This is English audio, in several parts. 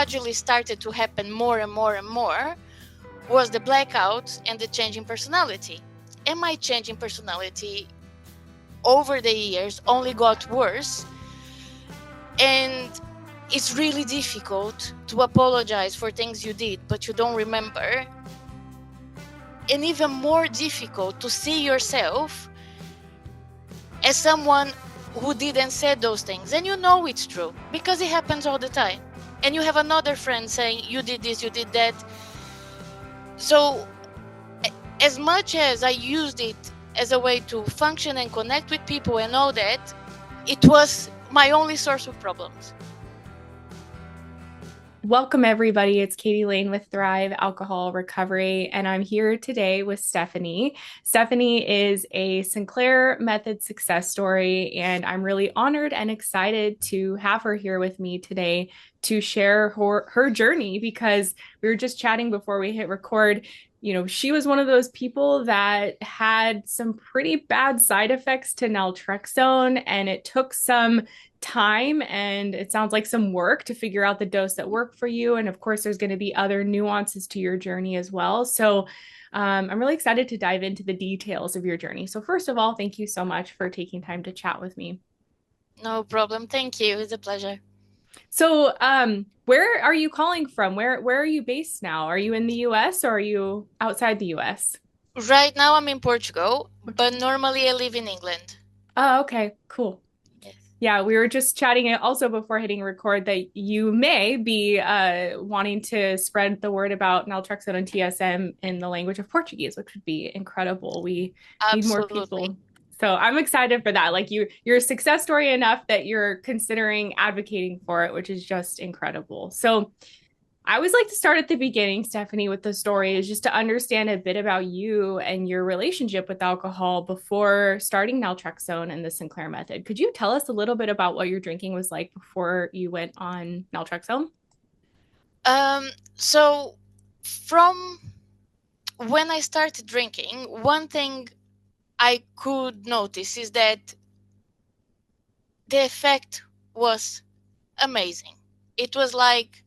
gradually started to happen more and more and more was the blackout and the change in personality. And my change in personality over the years only got worse. And it's really difficult to apologize for things you did, but you don't remember. And even more difficult to see yourself as someone who didn't say those things. And you know it's true because it happens all the time. And you have another friend saying, you did this, you did that. So as much as I used it as a way to function and connect with people and all that, it was my only source of problems. Welcome, everybody. It's Katie Lane with Thrive Alcohol Recovery, and I'm here today with Stephanie. Stephanie is a Sinclair Method success story, and I'm really honored and excited to have her here with me today to share her journey, because we were just chatting before we hit record. She was one of those people that had some pretty bad side effects to naltrexone, and it took some time and it sounds like some work to figure out the dose that worked for you. And of course, there's going to be other nuances to your journey as well. So I'm really excited to dive into the details of your journey. So first of all, thank you so much for taking time to chat with me. No problem. Thank you. It's a pleasure. So where are you calling from? Where are you based now? Are you in the US or are you outside the US? Right now I'm in Portugal, but normally I live in England. Oh, okay, cool. Yes. Yeah, we were just chatting also before hitting record that you may be wanting to spread the word about naltrexone and TSM in the language of Portuguese, which would be incredible. We need more Absolutely. people. So I'm excited for that. Like you're a success story enough that you're considering advocating for it, which is just incredible. So I always like to start at the beginning, Stephanie, with the story, is just to understand a bit about you and your relationship with alcohol before starting naltrexone and the Sinclair Method. Could you tell us a little bit about what your drinking was like before you went on naltrexone? So from when I started drinking, one thing I could notice is that the effect was amazing. It was like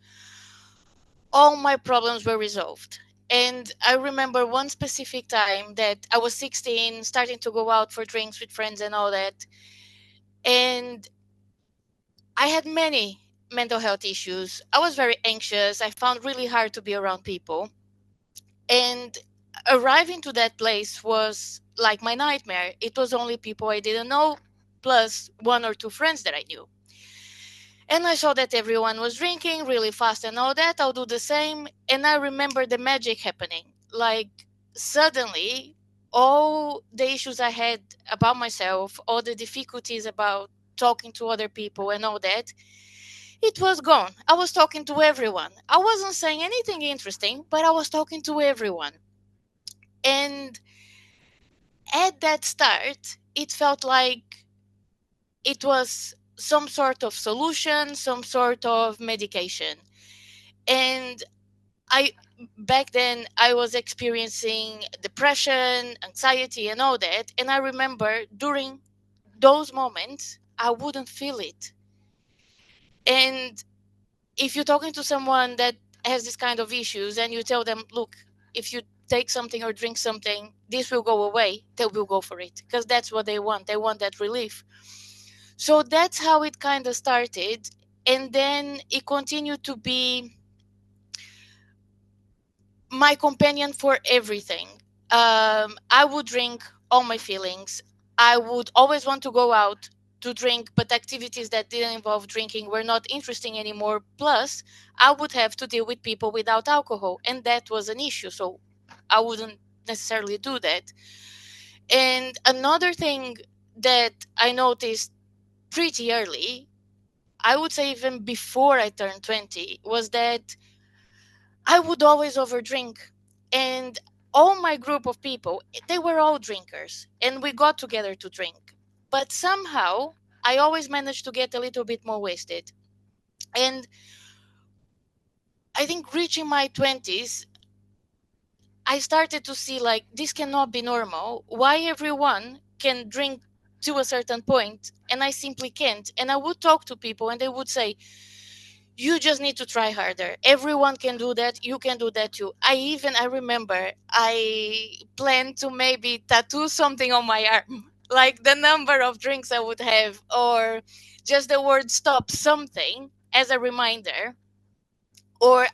all my problems were resolved. And I remember one specific time that I was 16, starting to go out for drinks with friends and all that. And I had many mental health issues. I was very anxious. I found really hard to be around people. And arriving to that place was like my nightmare. It was only people I didn't know, plus one or two friends that I knew. And I saw that everyone was drinking really fast and all that. I'll do the same. And I remember the magic happening. Like, suddenly, all the issues I had about myself, all the difficulties about talking to other people and all that, it was gone. I was talking to everyone. I wasn't saying anything interesting, but I was talking to everyone. And at that start, it felt like it was some sort of solution, some sort of medication. And I back then I was experiencing depression, anxiety and all that, and I remember during those moments I wouldn't feel it. And if you're talking to someone that has this kind of issues and you tell them, look, if you take something or drink something, this will go away, they will go for it because that's what they want. They want that relief. So that's how it kind of started. And then it continued to be my companion for everything. I would drink all my feelings. I would always want to go out to drink, but activities that didn't involve drinking were not interesting anymore. Plus, I would have to deal with people without alcohol, and that was an issue. So I wouldn't necessarily do that. And another thing that I noticed pretty early, I would say even before I turned 20, was that I would always overdrink. And all my group of people, they were all drinkers. And we got together to drink. But somehow, I always managed to get a little bit more wasted. And I think reaching my 20s, I started to see like, this cannot be normal. Why everyone can drink to a certain point and I simply can't? And I would talk to people and they would say, You just need to try harder. Everyone can do that. You can do that too. I remember I planned to maybe tattoo something on my arm, like the number of drinks I would have, or just the word stop, something as a reminder. Or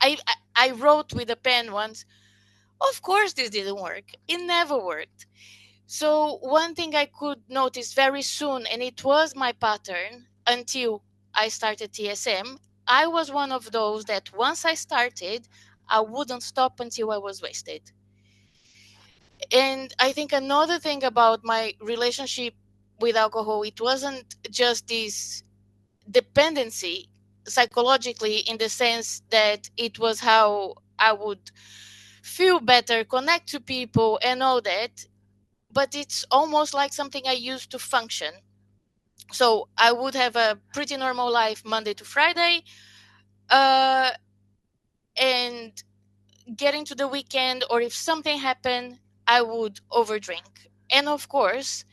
I wrote with a pen once. Of course, this didn't work. It never worked. So, one thing I could notice very soon, and it was my pattern until I started TSM, I was one of those that once I started, I wouldn't stop until I was wasted. And I think another thing about my relationship with alcohol, it wasn't just this dependency psychologically, in the sense that it was how I would feel better, connect to people, and all that, but it's almost like something I used to function. So I would have a pretty normal life Monday to Friday, uh, and getting to the weekend, or if something happened, I would overdrink. And of course,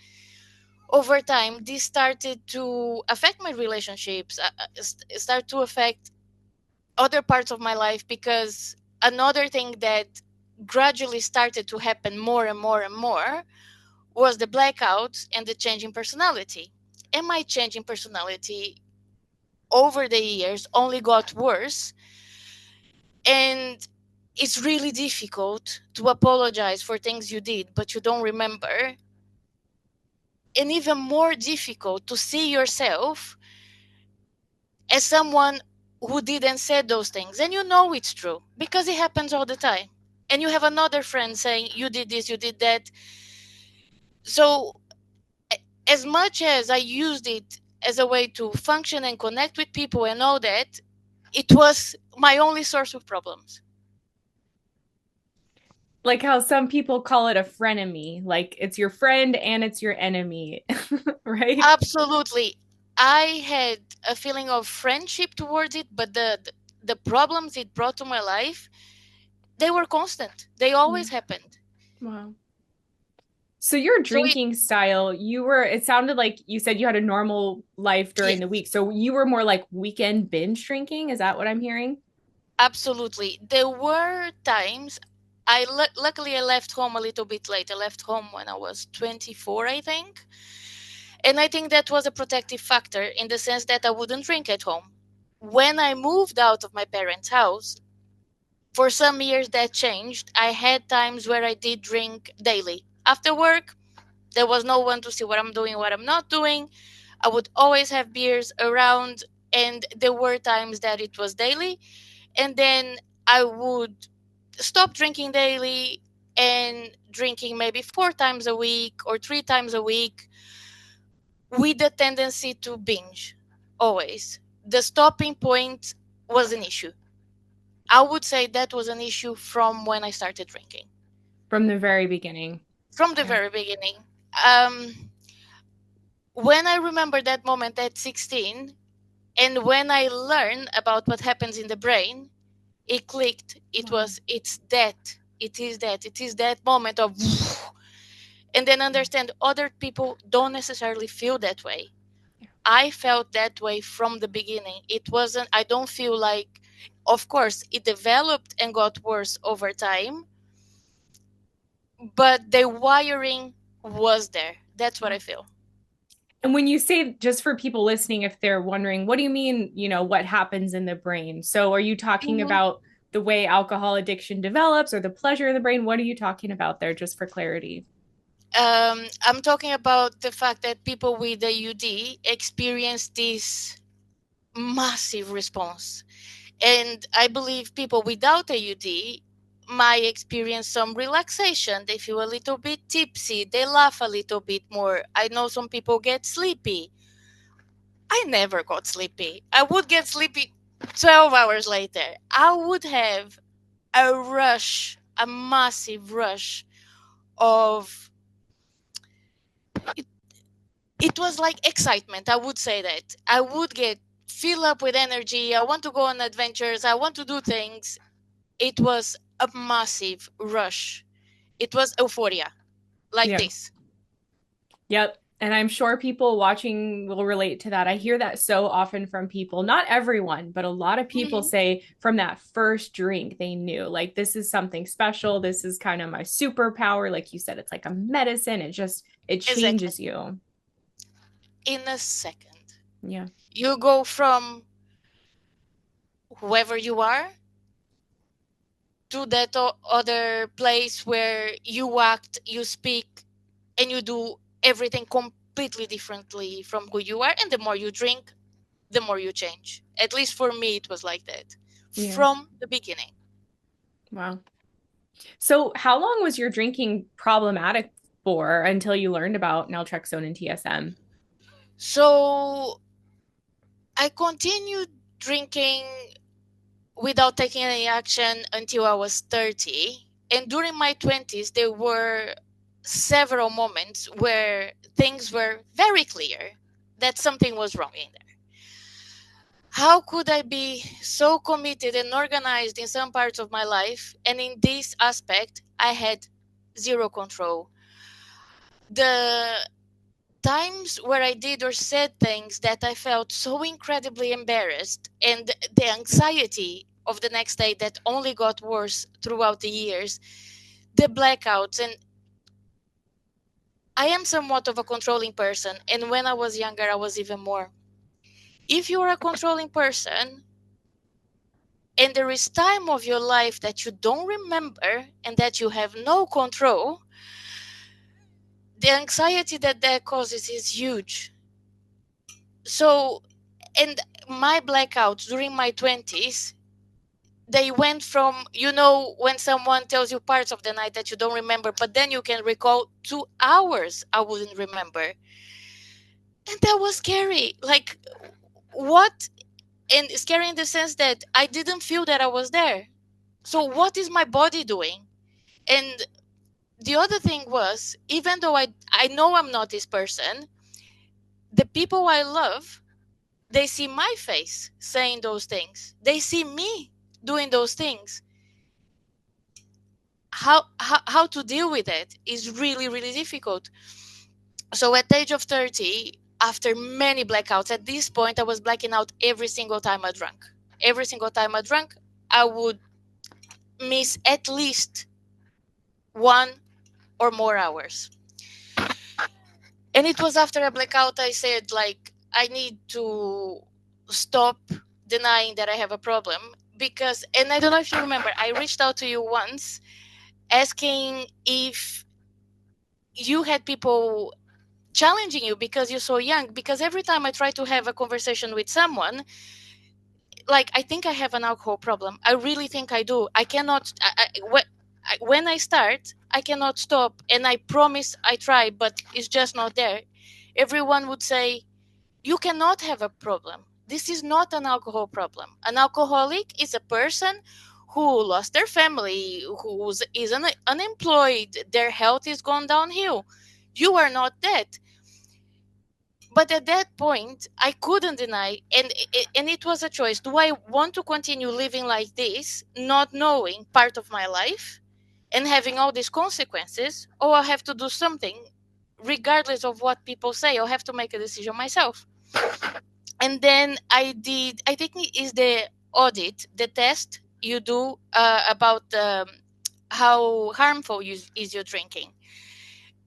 over time, this started to affect my relationships, start to affect other parts of my life, because another thing that gradually started to happen more and more and more was the blackout and the change in personality. And my change in personality over the years only got worse. And it's really difficult to apologize for things you did, but you don't remember. And even more difficult to see yourself as someone who didn't say those things. And you know it's true because it happens all the time. And you have another friend saying, you did this, you did that. So as much as I used it as a way to function and connect with people and all that, it was my only source of problems. Like how some people call it a frenemy, like it's your friend and it's your enemy, right? Absolutely. I had a feeling of friendship towards it, but the problems it brought to my life, they were constant. They Yeah. always happened. Wow. So your So it, drinking style, it sounded like you said you had a normal life during the yes, week. So you were more like weekend binge drinking. Is that what I'm hearing? absolutely. There were times luckily I left home a little bit late. I left home when I was 24, I think. And I think that was a protective factor in the sense that I wouldn't drink at home. When I moved out of my parents' house, for some years that changed. I had times where I did drink daily. After work, there was no one to see what I'm doing, what I'm not doing. I would always have beers around, and there were times that it was daily. And then I would stop drinking daily and drinking maybe 4 times a week or 3 times a week, with the tendency to binge always. The stopping point was an issue. I would say that was an issue from when I started drinking, From the very beginning. from the Yeah. very beginning. Um, when I remember that moment at 16, and when I learned about what happens in the brain, it clicked. Wow. It is that moment of, and then understand other people don't necessarily feel that way. Yeah. I felt that way from the beginning. It wasn't, I don't feel like, of course, it developed and got worse over time, but the wiring was there. That's what Yeah. I feel. And when you say, just for people listening, if they're wondering, what do you mean, what happens in the brain? So are you talking Mhm. about the way alcohol addiction develops or the pleasure in the brain? What are you talking about there, just for clarity? I'm talking about the fact that people with AUD experience this massive response. And I believe people without AUD might experience some relaxation. They feel a little bit tipsy. They laugh a little bit more. I know some people get sleepy. I never got sleepy. I would get sleepy 12 hours later. I would have a rush, a massive rush of it. It was like excitement. I would say that I would get fill up with energy. I want to go on adventures. I want to do things. It was a massive rush. It was euphoria, like Yeah. this. Yep. And I'm sure people watching will relate to that. I hear that so often from people, not everyone, but a lot of people Mhm. say from that first drink, they knew like this is something special. This is kind of my superpower. Like you said, it's like a medicine. It Exactly. changes you. In a second, Yeah. you go from whoever you are to that other place where you act, you speak, and you do everything completely differently from who you are. And the more you drink, the more you change. At least for me, it was like that Yeah. from the beginning. Wow. So, how long was your drinking problematic for until you learned about naltrexone and TSM? So I continued drinking without taking any action until I was 30. And during my 20s, there were several moments where things were very clear that something was wrong in there. How could I be so committed and organized in some parts of my life, and in this aspect, I had zero control? The times where I did or said things that I felt so incredibly embarrassed, and the anxiety of the next day that only got worse throughout the years, the blackouts. And I am somewhat of a controlling person, and when I was younger, I was even more. If you're a controlling person and there is time of your life that you don't remember and that you have no control, the anxiety that that causes is huge. So, and my blackouts during my 20s, they went from, when someone tells you parts of the night that you don't remember, but then you can recall 2 hours I wouldn't remember. And that was scary. Like, what? And scary in the sense that I didn't feel that I was there. So, what is my body doing? And the other thing was, even though I know I'm not this person, the people I love, they see my face saying those things. They see me doing those things. How to deal with it is really, really difficult. So at the age of 30, after many blackouts, at this point I was blacking out every single time I drank. Every single time I drank, I would miss at least 1 or more hours. And it was after a blackout I said, like, I need to stop denying that I have a problem. Because, and I don't know if you remember, I reached out to you once asking if you had people challenging you because you're so young. Because every time I try to have a conversation with someone, like, I think I have an alcohol problem. I really think I do. I cannot, when I start, I cannot stop. And I promise I try, but it's just not there. Everyone would say, you cannot have a problem. This is not an alcohol problem. An alcoholic is a person who lost their family, who is unemployed, their health is gone downhill. You are not that. But at that point, I couldn't deny, and it was a choice. Do I want to continue living like this, not knowing part of my life and having all these consequences, or I have to do something, regardless of what people say? I'll have to make a decision myself. And then I think it is the audit, the test you do about how harmful is your drinking.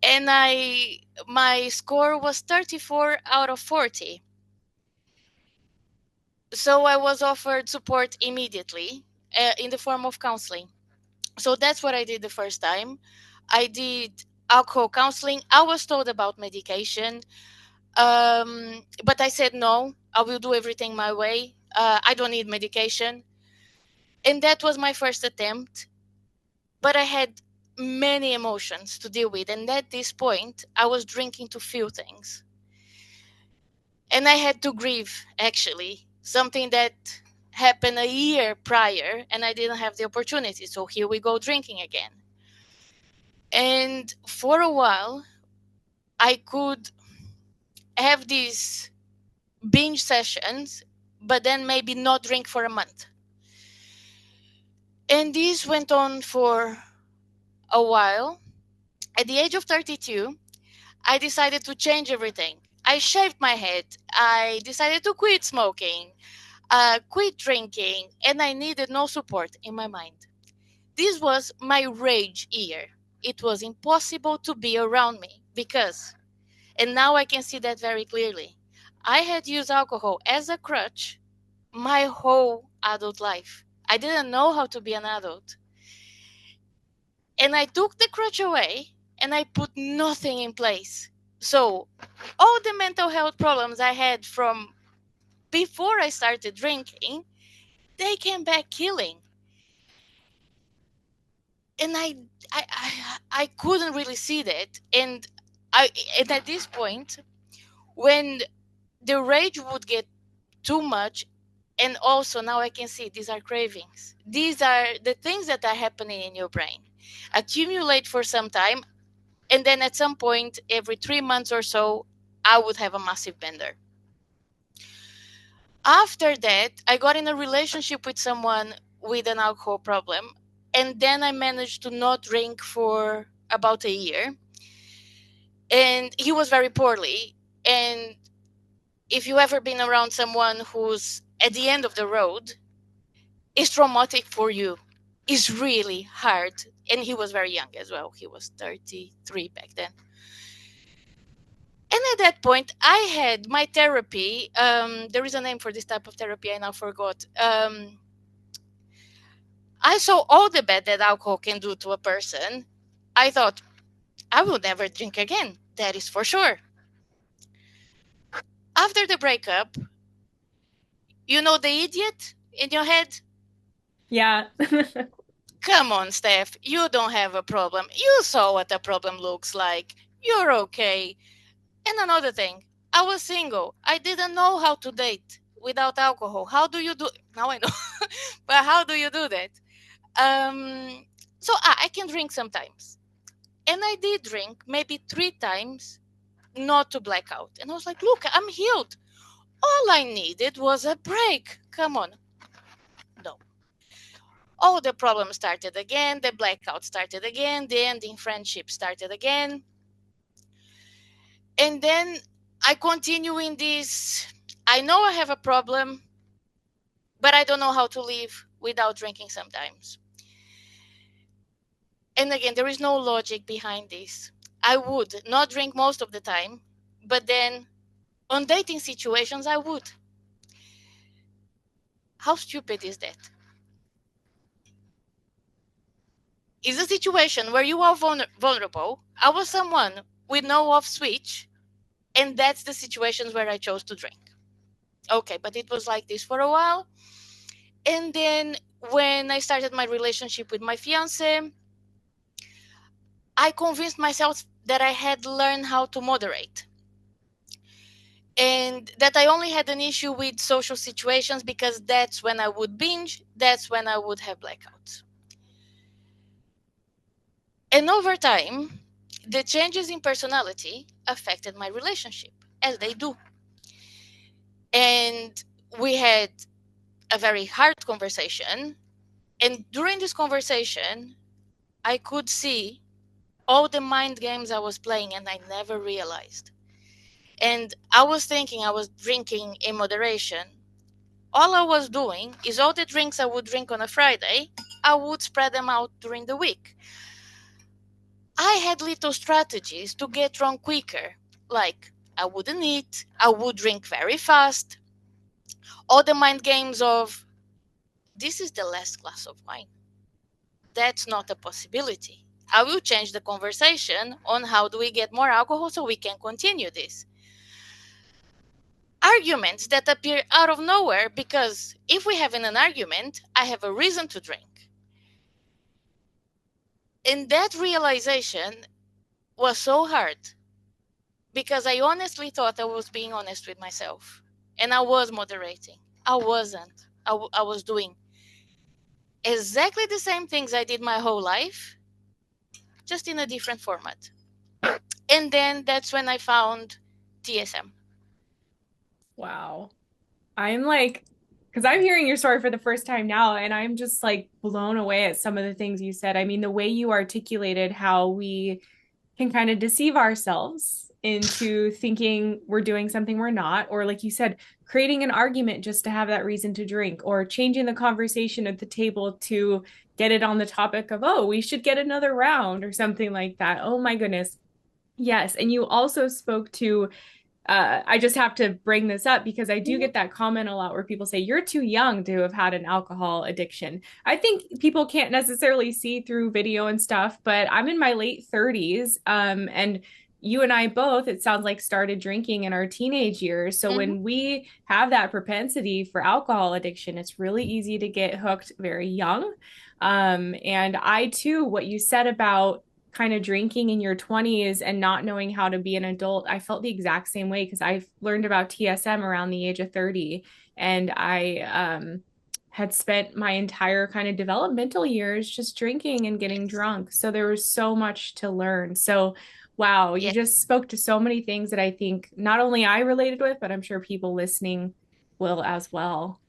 And my score was 34 out of 40. So I was offered support immediately in the form of counseling. So that's what I did the first time. I did alcohol counseling. I was told about medication, but I said no. I will do everything my way. I don't need medication, and that was my first attempt. But I had many emotions to deal with, and at this point, I was drinking to feel things, and I had to grieve, actually, something that happened a year prior, and I didn't have the opportunity. So here we go, drinking again. And for a while, I could have these binge sessions, but then maybe not drink for a month. And this went on for a while. At the age of 32, I decided to change everything. I shaved my head. I decided to quit smoking, quit drinking, and I needed no support in my mind. This was my rage year. It was impossible to be around me because, and now I can see that very clearly, I had used alcohol as a crutch my whole adult life. I didn't know how to be an adult. And I took the crutch away and I put nothing in place. So, all the mental health problems I had from before I started drinking, they came back killing. And I couldn't really see that. I and at this point, when the rage would get too much, and also now I can see these are cravings. These are the things that are happening in your brain. Accumulate for some time, and then at some point, every 3 months or so, I would have a massive bender. After that, I got in a relationship with someone with an alcohol problem, and then I managed to not drink for about a year. And he was very poorly. And if you ever been around someone who's at the end of the road, it's traumatic for you. It's really hard. And he was very young as well. He was 33 back then. And at that point, I had my therapy. There is a name for this type of therapy. I now forgot. I saw all the bad that alcohol can do to a person. I thought, I will never drink again. That is for sure. After the breakup, you know the idiot in your head? Yeah. Come on, Steph. You don't have a problem. You saw what a problem looks like. You're okay. And another thing, I was single. I didn't know how to date without alcohol. How do you do? Now I know. But how do you do that? Um, I can drink sometimes. And I did drink maybe 3 times, not to blackout. And I was like, look, I'm healed. All I needed was a break. Come on. No. Oh, the problem started again. The blackout started again. The ending friendship started again. And then I continue in this. I know I have a problem, but I don't know how to live without drinking sometimes. And again, there is no logic behind this. I would not drink most of the time, but then on dating situations, I would. How stupid is that? Is a situation where you are vulnerable. I was someone with no off switch, and that's the situations where I chose to drink. Okay, but it was like this for a while. And then when I started my relationship with my fiance, I convinced myself that I had learned how to moderate and that I only had an issue with social situations because that's when I would binge, that's when I would have blackouts. And over time, the changes in personality affected my relationship, as they do. And we had a very hard conversation. And during this conversation, I could see all the mind games I was playing and I never realized. And I was thinking I was drinking in moderation. All I was doing is all the drinks I would drink on a Friday, I would spread them out during the week. I had little strategies to get drunk quicker, like I wouldn't eat, I would drink very fast. All the mind games of, this is the last glass of wine. That's not a possibility. I will change the conversation on how do we get more alcohol so we can continue this. Arguments that appear out of nowhere because if we have an argument, I have a reason to drink. And that realization was so hard because I honestly thought I was being honest with myself and I was moderating. I wasn't. I was doing exactly the same things I did my whole life, just in a different format. And then that's when I found TSM. Wow. I'm like, because I'm hearing your story for the first time now, and I'm just like blown away at some of the things you said. I mean, the way you articulated how we can kind of deceive ourselves into thinking we're doing something we're not, or like you said, creating an argument just to have that reason to drink, or changing the conversation at the table to get it on the topic of, oh, we should get another round or something like that. Oh my goodness. Yes. And you also spoke to I just have to bring this up because I do Mhm. get that comment a lot where people say, you're too young to have had an alcohol addiction. I think people can't necessarily see through video and stuff, but I'm in my late 30s. And you and I both, it sounds like, started drinking in our teenage years. So Mhm. when we have that propensity for alcohol addiction, it's really easy to get hooked very young. And I too, what you said about kind of drinking in your 20s and not knowing how to be an adult, I felt the exact same way because I learned about TSM around the age of 30. And I had spent my entire kind of developmental years just drinking and getting Yes. drunk. So there was so much to learn. So, wow, you Yes. just spoke to so many things that I think not only I related with, but I'm sure people listening will as well.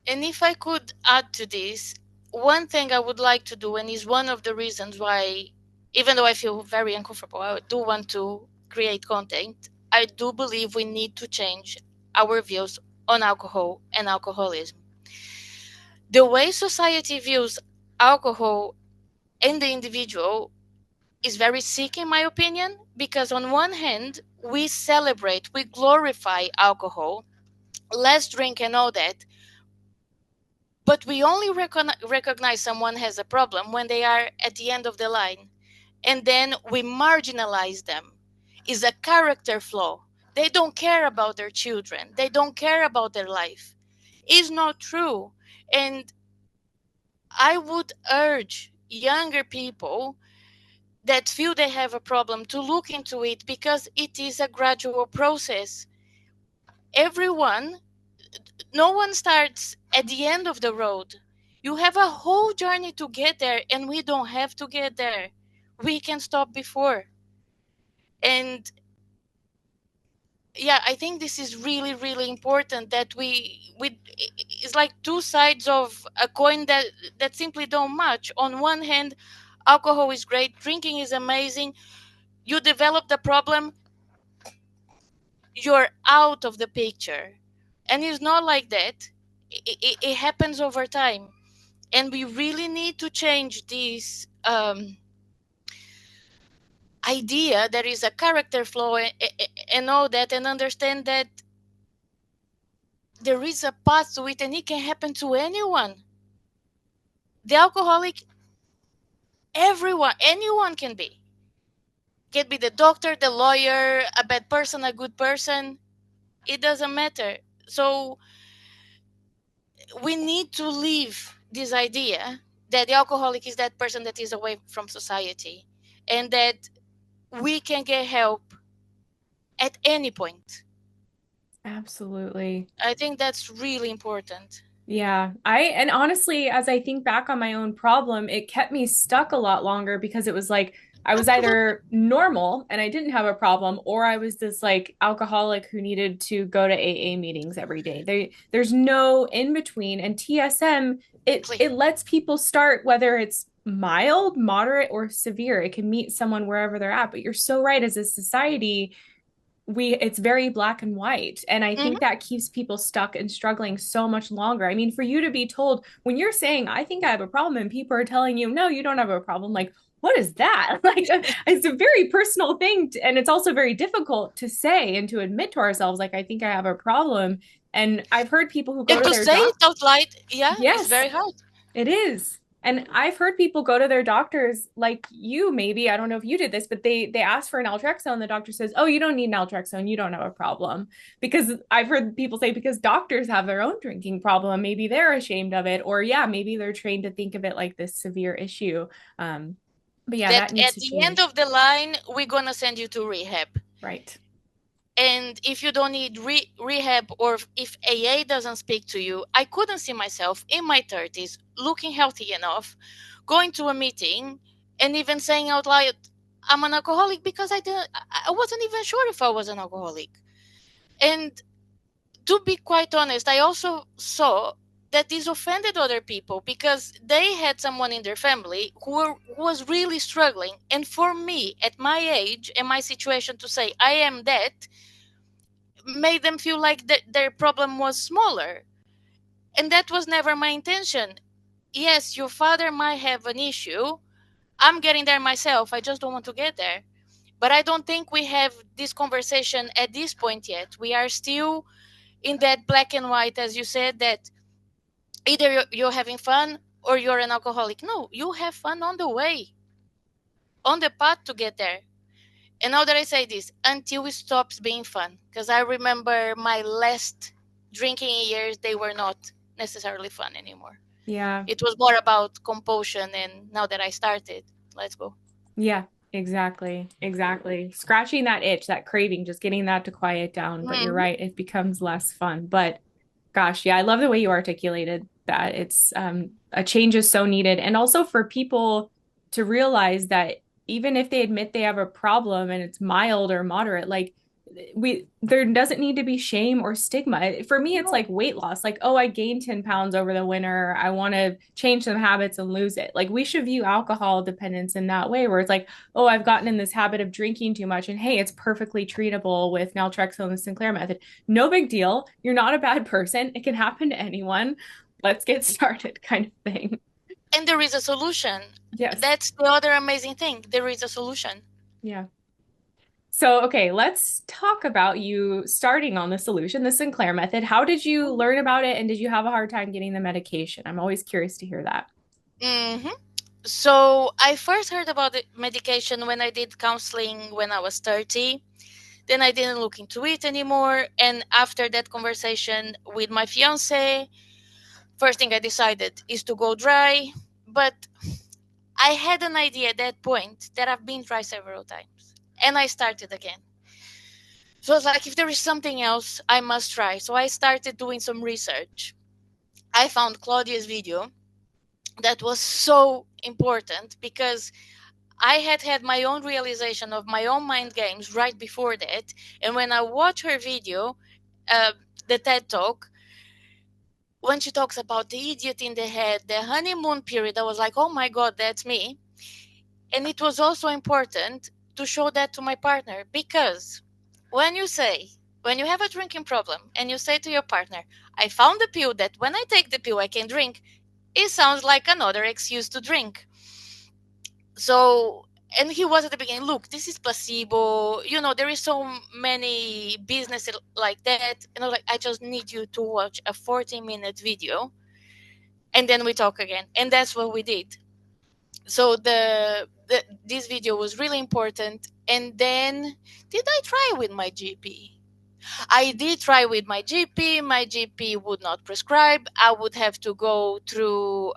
And if I could add to this, one thing I would like to do, and is one of the reasons why, even though I feel very uncomfortable, I do want to create content. I do believe we need to change our views on alcohol and alcoholism. The way society views alcohol and the individual is very sick, in my opinion, because on one hand, we celebrate, we glorify alcohol, let's drink and all that, but we only recognize someone has a problem when they are at the end of the line, and then we marginalize them. Is a character flaw. They don't care about their children, they don't care about their life. Is not true. And I would urge younger people that feel they have a problem to look into it, because it is a gradual process. Everyone, no one starts at the end of the road. You have a whole journey to get there, and we don't have to get there. We can stop before. And yeah, I think this is really, really important, that we it's like two sides of a coin that simply don't match. On one hand, alcohol is great, drinking is amazing. You develop the problem, you're out of the picture. And it's not like that. It happens over time. And we really need to change this idea there is a character flaw, and all that, and understand that there is a path to it, and it can happen to anyone. The alcoholic, everyone, anyone can be the doctor, the lawyer, a bad person, a good person. It doesn't matter. So we need to leave this idea that the alcoholic is that person that is away from society, and that we can get help at any point. Absolutely. I think that's really important. Yeah, and honestly, as I think back on my own problem, it kept me stuck a lot longer because it was like I was Absolutely. either normal and I didn't have a problem, or I was this like alcoholic who needed to go to AA meetings every day. There's no in between. And TSM, it lets people start whether it's mild, moderate, or severe. It can meet someone wherever they're at. But you're so right, as a society, it's very black and white, and I Hmm. think that keeps people stuck and struggling so much longer. I mean, for you to be told, when you're saying I think I have a problem and people are telling you no, you don't have a problem, like, what is that? Like, it's a very personal thing and it's also very difficult to say and to admit to ourselves, like, I think I have a problem. And I've heard people who go And to to their say doc. it out loud, yeah, it's Yes, very hard. it is. And I've heard people go to their doctors like you, maybe. I don't know if you did this, but they ask for an naltrexone. The doctor says, "Oh, you don't need naltrexone. You don't have a problem." Because I've heard people say because doctors have their own drinking problem, maybe they're ashamed of it, or yeah, maybe they're trained to think of it like this severe issue. Um, but yeah, that That needs at to the end change. of the line, we're gonna send you to rehab. Right. And if you don't need rehab, or if AA doesn't speak to you, I couldn't see myself in my 30s looking healthy enough, going to a meeting and even saying out loud, I'm an alcoholic, because I wasn't even sure if I was an alcoholic. And to be quite honest, I also saw that this offended other people because they had someone in their family who was really struggling. And for me, at my age and my situation, to say I am that made them feel like their problem was smaller. And that was never my intention. Yes, your father might have an issue. I'm getting there myself. I just don't want to get there. But I don't think we have this conversation at this point yet. We are still in that black and white, as you said, that either you're having fun or you're an alcoholic. No, you have fun on the way, on the path to get there. And now that I say this, until it stops being fun, because I remember my last drinking years, they were not necessarily fun anymore. Yeah. It was more about compulsion. And now that I started, let's go. Yeah, exactly. Exactly. Scratching that itch, that craving, just getting that to quiet down. But you're Mm-hmm. right, it becomes less fun. But gosh, yeah, I love the way you articulated that. It's a change is so needed. And also for people to realize that even if they admit they have a problem and it's mild or moderate, like there doesn't need to be shame or stigma. For me, it's like weight loss. Like, oh, I gained 10 pounds over the winter. I want to change some habits and lose it. Like, we should view alcohol dependence in that way, where it's like, oh, I've gotten in this habit of drinking too much. And hey, it's perfectly treatable with Naltrexone and the Sinclair method. No big deal. You're not a bad person. It can happen to anyone. Let's get started, kind of thing. And there is a solution. Yes. That's the other amazing thing. There is a solution. Yeah. So, okay, let's talk about you starting on the solution, the Sinclair method. How did you learn about it and did you have a hard time getting the medication? I'm always curious to hear that. Mm-hmm. So I first heard about the medication when I did counseling when I was 30. Then I didn't look into it anymore. And after that conversation with my fiance, first thing I decided is to go dry. But I had an idea at that point that I've been dry several times. And I started again. So I was like, if there is something else, I must try. So I started doing some research. I found Claudia's video that was so important because I had had my own realization of my own mind games right before that. And when I watched her video, uh, the TED Talk, when she talks about the idiot in the head, the honeymoon period, I was like, oh my God, that's me. And it was also important to show that to my partner because when when you have a drinking problem and you say to your partner, I found a pill that when I take the pill I can drink, it sounds like another excuse to drink. So, and he was at the beginning, look, this is placebo, there is so many businesses like that. And I was like, I just need you to watch a 40-minute video and then we talk again. And that's what we did. So this video was really important. And then did I try with my GP? I did try with my GP. My GP would not prescribe. I would have to go through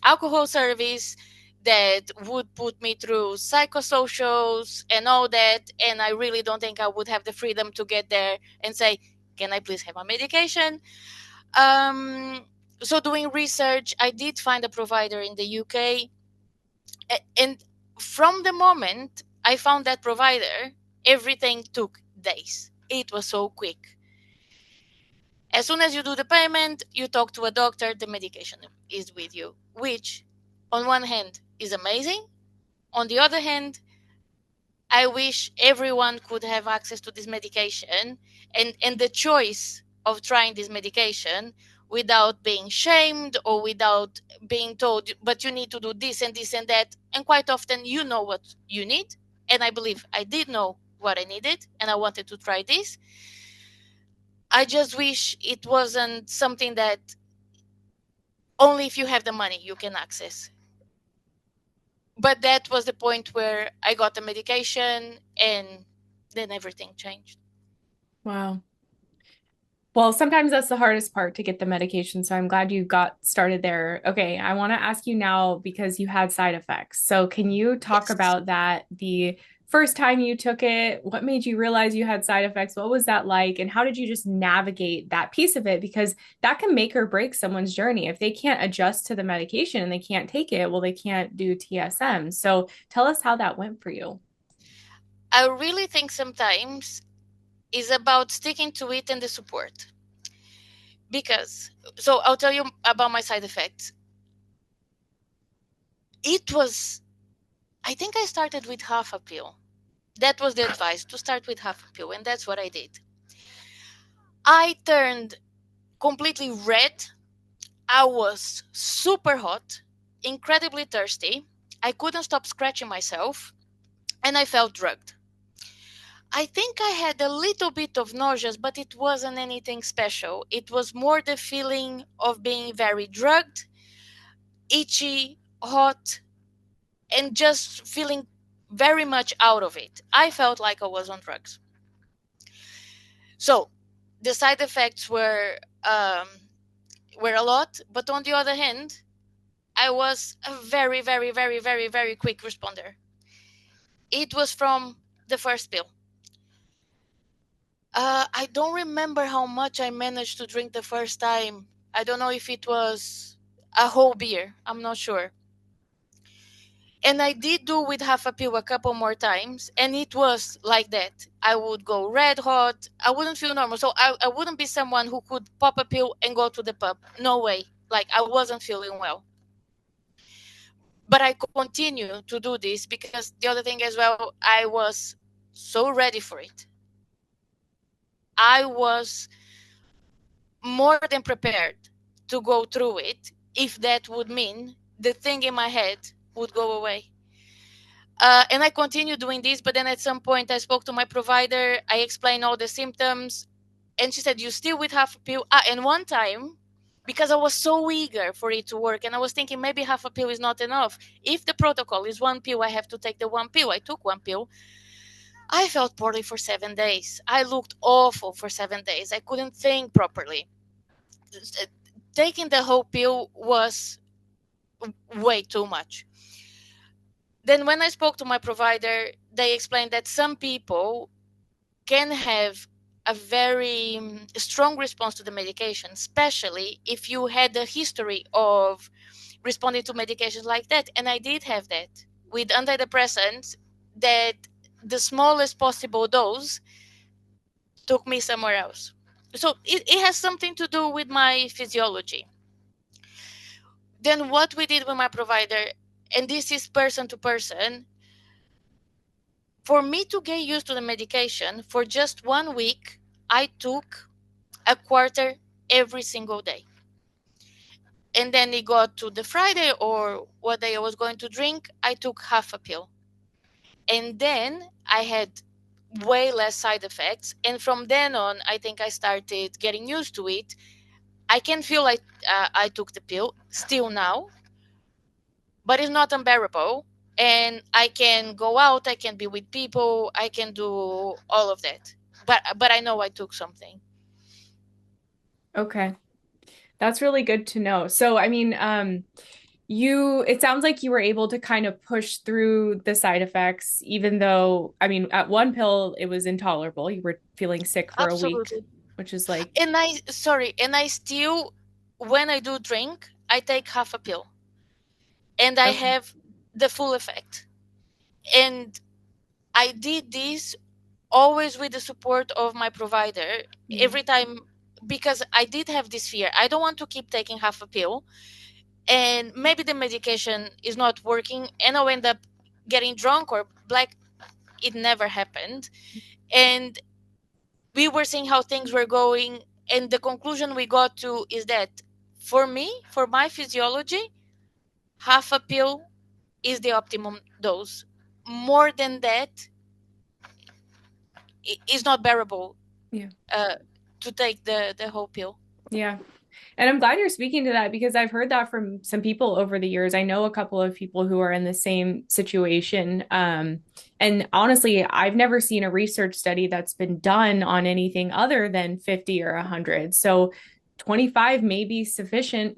alcohol service that would put me through psychosocials and all that. And I really don't think I would have the freedom to get there and say, can I please have my medication? So doing research, I did find a provider in the UK. And from the moment I found that provider, everything took days. It was so quick. As soon as you do the payment, you talk to a doctor, the medication is with you, which on one hand is amazing. On the other hand, I wish everyone could have access to this medication and the choice of trying this medication without being shamed or without being told, but you need to do this and this and that. And quite often, you know what you need. And I believe I did know what I needed and I wanted to try this. I just wish it wasn't something that only if you have the money you can access. But that was the point where I got the medication and then everything changed. Wow. Well, sometimes that's the hardest part to get the medication. So I'm glad you got started there. Okay, I want to ask you now because you had side effects. So can you talk Yes. about that? The first time you took it, what made you realize you had side effects? What was that like? And how did you just navigate that piece of it? Because that can make or break someone's journey. If they can't adjust to the medication and they can't take it, well, they can't do TSM. So tell us how that went for you. I really think sometimes is about sticking to it and the support. because, so I'll tell you about my side effects. It was, I think I started with half a pill. That was the advice, to start with half a pill, and that's what I did. I turned completely red. I was super hot, incredibly thirsty. I couldn't stop scratching myself, and I felt drugged. I think I had a little bit of nausea, but it wasn't anything special. It was more the feeling of being very drugged, itchy, hot, and just feeling very much out of it. I felt like I was on drugs. So the side effects were a lot, but on the other hand, I was a very, very, very, very, very quick responder. It was from the first pill. I don't remember how much I managed to drink the first time. I don't know if it was a whole beer. I'm not sure. And I did do with half a pill a couple more times, and it was like that. I would go red hot. I wouldn't feel normal. So I wouldn't be someone who could pop a pill and go to the pub. No way. Like, I wasn't feeling well. But I continue to do this because the other thing as well, I was so ready for it. I was more than prepared to go through it if that would mean the thing in my head would go away. And I continued doing this, but then at some point I spoke to my provider. I explained all the symptoms, and she said, "You still with half a pill?" And one time, because I was so eager for it to work, and I was thinking maybe half a pill is not enough. If the protocol is one pill, I have to take the one pill. I took one pill. I felt poorly for 7 days. I looked awful for 7 days. I couldn't think properly. Taking the whole pill was way too much. Then, when I spoke to my provider, they explained that some people can have a very strong response to the medication, especially if you had a history of responding to medications like that. And I did have that with antidepressants, that the smallest possible dose took me somewhere else. So it has something to do with my physiology. Then what we did with my provider, and this is person to person, for me to get used to the medication, for just 1 week, I took a quarter every single day. And then it got to the Friday or what day I was going to drink, I took half a pill. And then I had way less side effects. And from then on, I think I started getting used to it. I can feel like I took the pill still now, but it's not unbearable. And I can go out, I can be with people, I can do all of that. But I know I took something. Okay. That's really good to know. So, I mean, it sounds like you were able to kind of push through the side effects, even though, I mean, at one pill, it was intolerable. You were feeling sick for a week, Absolutely. which is like, And I still, when I do drink, I take half a pill, and I okay. have the full effect. And I did this always with the support of my provider Yeah. every time, because I did have this fear. I don't want to keep taking half a pill, and maybe the medication is not working, and I'll end up getting drunk or black. It never happened. And we were seeing how things were going, and the conclusion we got to is that for me, for my physiology, half a pill is the optimum dose. More than that is not bearable, Yeah. uh, to take the whole pill. Yeah. And I'm glad you're speaking to that because I've heard that from some people over the years. I know a couple of people who are in the same situation. And honestly, I've never seen a research study that's been done on anything other than 50 or 100. So 25 may be sufficient,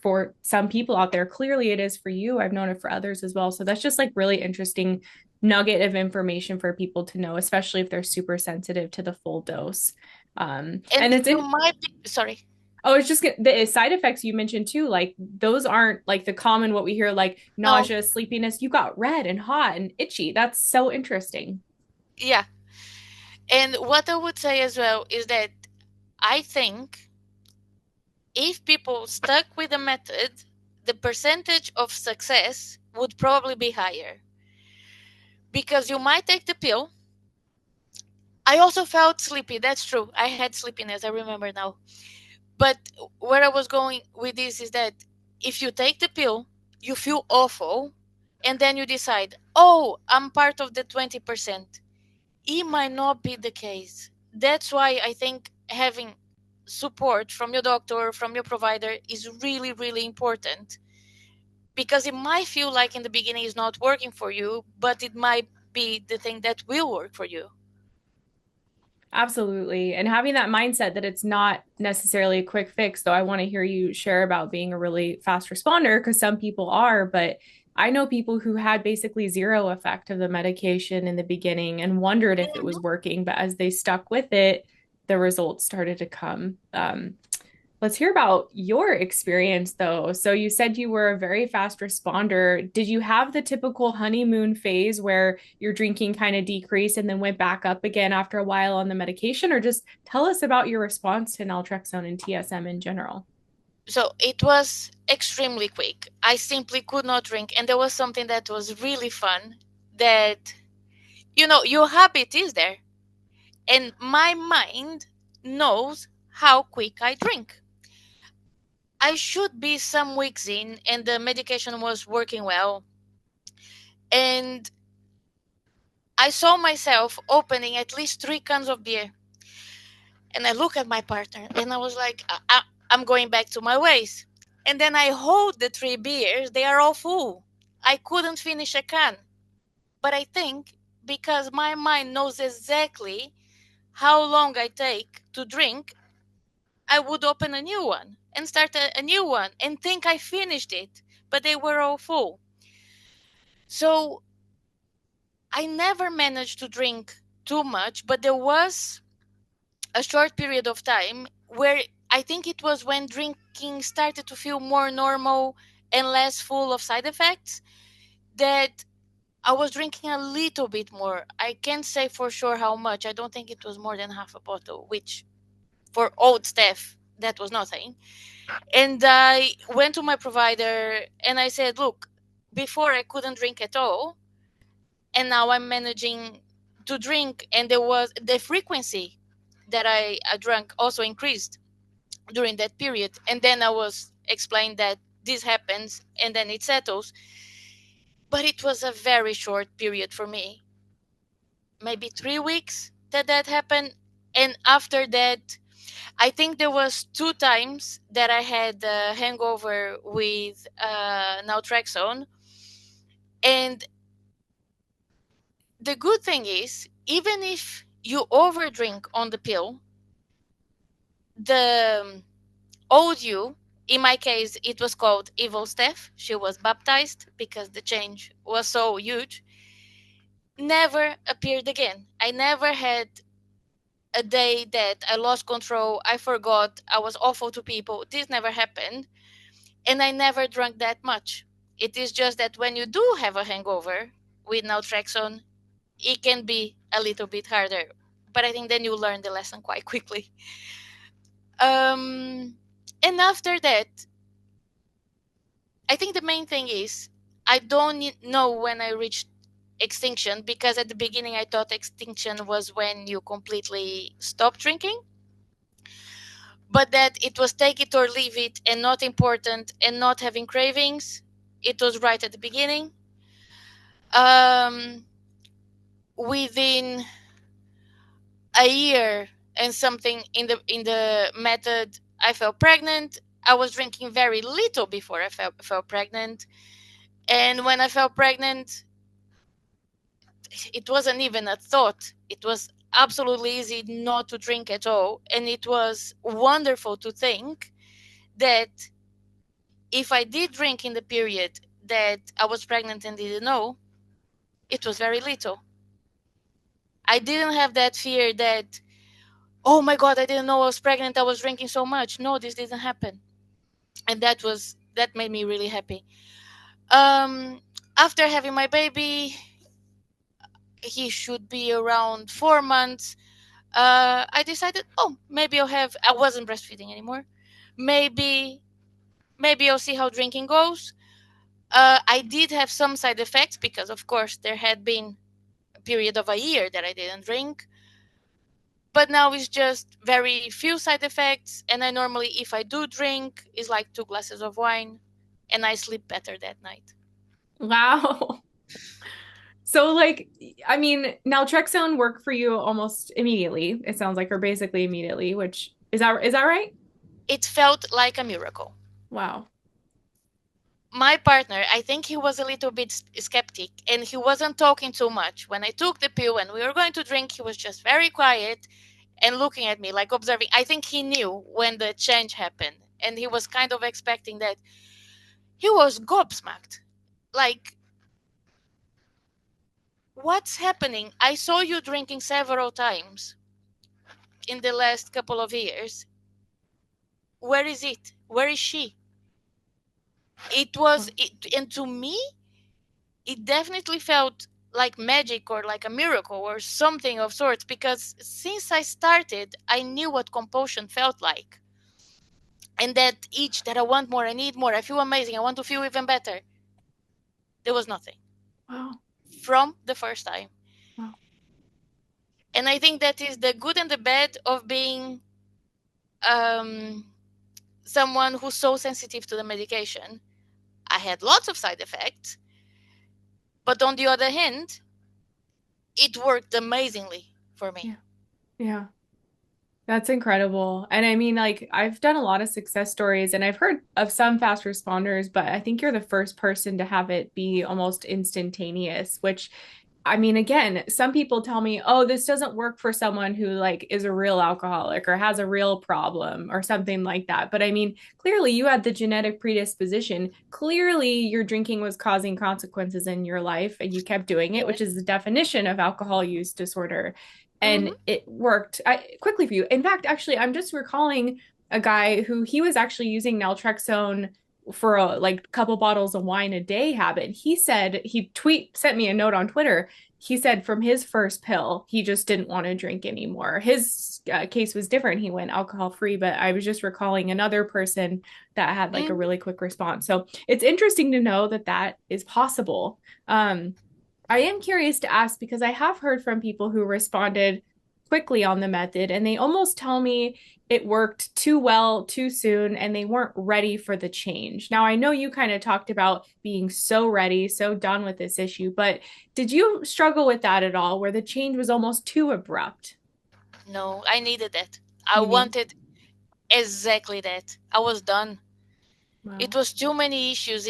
for some people out there. Clearly, it is for you. I've known it for others as well. So that's just like really interesting nugget of information for people to know, especially if they're super sensitive to the full dose. And And it's you in, might be, sorry. Oh, it's just the side effects you mentioned too. Like those aren't like the common what we hear, like No. nausea, sleepiness. You got red and hot and itchy. That's so interesting. Yeah. And what I would say as well is that I think if people stuck with the method, the percentage of success would probably be higher, because you might take the pill. I also felt sleepy. That's true. I had sleepiness. I remember now. But where I was going with this is that if you take the pill, you feel awful, and then you decide, oh, I'm part of the 20%. It might not be the case. That's why I think having support from your doctor, from your provider, is really, really important, because it might feel like in the beginning it's not working for you, but it might be the thing that will work for you. Absolutely. And having that mindset that it's not necessarily a quick fix, though I want to hear you share about being a really fast responder because some people are, but I know people who had basically zero effect of the medication in the beginning and wondered if it was Mhm. working, but as they stuck with it, the results started to come. Let's hear about your experience though. So you said you were a very fast responder. Did you have the typical honeymoon phase where your drinking kind of decreased and then went back up again after a while on the medication? Or just tell us about your response to naltrexone and TSM in general. So it was extremely quick. I simply could not drink. And there was something that was really fun, that, your habit is there. And my mind knows how quick I drink. I should be some weeks in, and the medication was working well. And I saw myself opening at least 3 cans of beer. And I look at my partner and I was like, I'm going back to my ways. And then I hold the 3 beers, they are all full. I couldn't finish a can. But I think because my mind knows exactly how long I take to drink, I would open a new one and start a new one and think I finished it, but they were all full. So I never managed to drink too much, but there was a short period of time where I think it was when drinking started to feel more normal and less full of side effects, that I was drinking a little bit more. I can't say for sure how much. I don't think it was more than half a bottle, which for old Steph, that was nothing. And I went to my provider and I said, look, before I couldn't drink at all, and now I'm managing to drink, and there was the frequency that I drank also increased during that period. And then I was explained that this happens and then it settles. But it was a very short period for me, maybe 3 weeks that happened. And after that, I think there was 2 times that I had a hangover with naltrexone. And the good thing is, even if you overdrink on the pill, the old you, in my case, it was called Evil Steph. She was baptized because the change was so huge. Never appeared again. I never had a day that I lost control, I forgot, I was awful to people. This never happened. And I never drank that much. It is just that when you do have a hangover with naltrexone, it can be a little bit harder. But I think then you learn the lesson quite quickly. Um, and after that, I think the main thing is I don't know when I reached extinction, because at the beginning I thought extinction was when you completely stop drinking, but that it was take it or leave it and not important and not having cravings. It was right at the beginning. Um, Within a year and something in the method, I felt pregnant. I was drinking very little before I felt pregnant, and when I felt pregnant, it wasn't even a thought. It was absolutely easy not to drink at all. And it was wonderful to think that if I did drink in the period that I was pregnant and didn't know, it was very little. I didn't have that fear that, oh my God, I didn't know I was pregnant, I was drinking so much. No, this didn't happen. And that made me really happy. Um, After having my baby, he should be around 4 months. I decided, oh, maybe I wasn't breastfeeding anymore. Maybe I'll see how drinking goes. I did have some side effects because, of course, there had been a period of a year that I didn't drink. But now it's just very few side effects, and I normally, if I do drink, it's like 2 glasses of wine, and I sleep better that night. Wow. So like, I mean, naltrexone worked for you almost immediately. It sounds like, or basically immediately, which is that right? It felt like a miracle. Wow. My partner, I think he was a little bit skeptic, and he wasn't talking too much. When I took the pill and we were going to drink, he was just very quiet and looking at me, like observing. I think he knew when the change happened, and he was kind of expecting that. He was gobsmacked. Like, what's happening? I saw you drinking several times in the last couple of years. Where is it? Where is she? And to me, it definitely felt like magic or like a miracle or something of sorts, because since I started, I knew what compulsion felt like. And that itch that I want more, I need more, I feel amazing, I want to feel even better. There was nothing Wow. from the first time. Wow. And I think that is the good and the bad of being um, someone who's so sensitive to the medication. I had lots of side effects, but on the other hand, it worked amazingly for me. Yeah. Yeah. That's incredible. And I mean, like, I've done a lot of success stories and I've heard of some fast responders, but I think you're the first person to have it be almost instantaneous, which I mean, again, some people tell me, oh, this doesn't work for someone who like is a real alcoholic or has a real problem or something like that. But I mean, clearly you had the genetic predisposition. Clearly your drinking was causing consequences in your life and you kept doing it, which Yes. is the definition of alcohol use disorder. And Mm-hmm. it worked quickly for you. In fact, actually, I'm just recalling a guy who he was actually using naltrexone for a like couple bottles of wine a day habit. He said he tweet sent me a note on Twitter. He said from his first pill, he just didn't want to drink anymore. His case was different. He went alcohol free, but I was just recalling another person that had like a Mm-hmm. really quick response. So it's interesting to know that that is possible. I am curious to ask because I have heard from people who responded quickly on the method and they almost tell me it worked too well too soon and they weren't ready for the change. Now, I know you kind of talked about being so ready, so done with this issue, but did you struggle with that at all where the change was almost too abrupt? No, I needed that. I You need, wanted exactly that. I was done. It wow. was too many issues.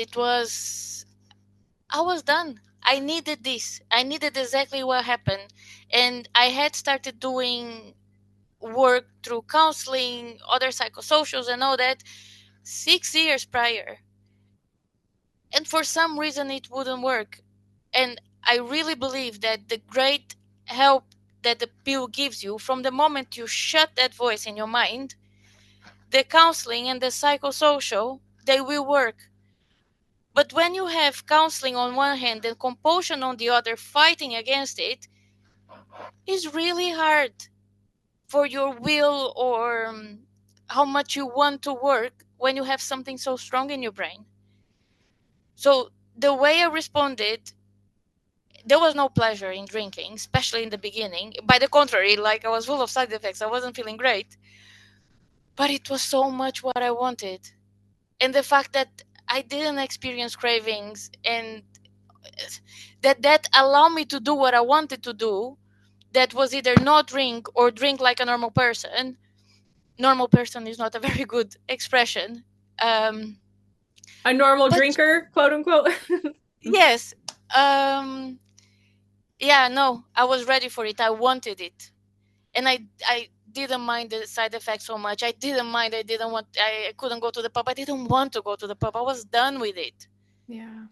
I was done. I needed this. I needed exactly what happened. And I had started doing work through counseling, other psychosocials, and all that 6 years prior. And for some reason, it wouldn't work. And I really believe that the great help that the pill gives you from the moment you shut that voice in your mind, the counseling and the psychosocial, they will work. But when you have counseling on one hand and compulsion on the other fighting against it, it's really hard for your will or how much you want to work when you have something so strong in your brain. So the way I responded, there was no pleasure in drinking, especially in the beginning. By the contrary, like I was full of side effects, I wasn't feeling great. But it was so much what I wanted. And the fact that I didn't experience cravings and that allowed me to do what I wanted to do, that was either not drink or drink like a normal person. Normal person is not a very good expression. Um, A normal but drinker, quote unquote. yes, um, yeah, no, I was ready for it. I wanted it, and I didn't mind the side effects so much. I didn't mind. I didn't want. I couldn't go to the pub. I didn't want to go to the pub. I was done with it. Yeah.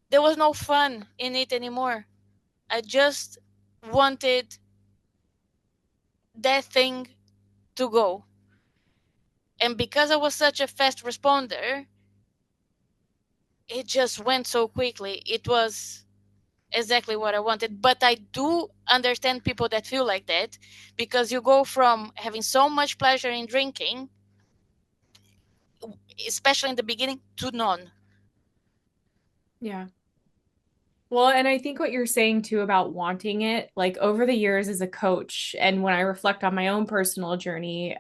There was no fun in it anymore. I just wanted that thing to go. And because I was such a fast responder, it just went so quickly. It was exactly what I wanted. But I do understand people that feel like that, because you go from having so much pleasure in drinking especially in the beginning, to none. Yeah. Well, and I think what you're saying too about wanting it, like over the years as a coach, and when I reflect on my own personal journey,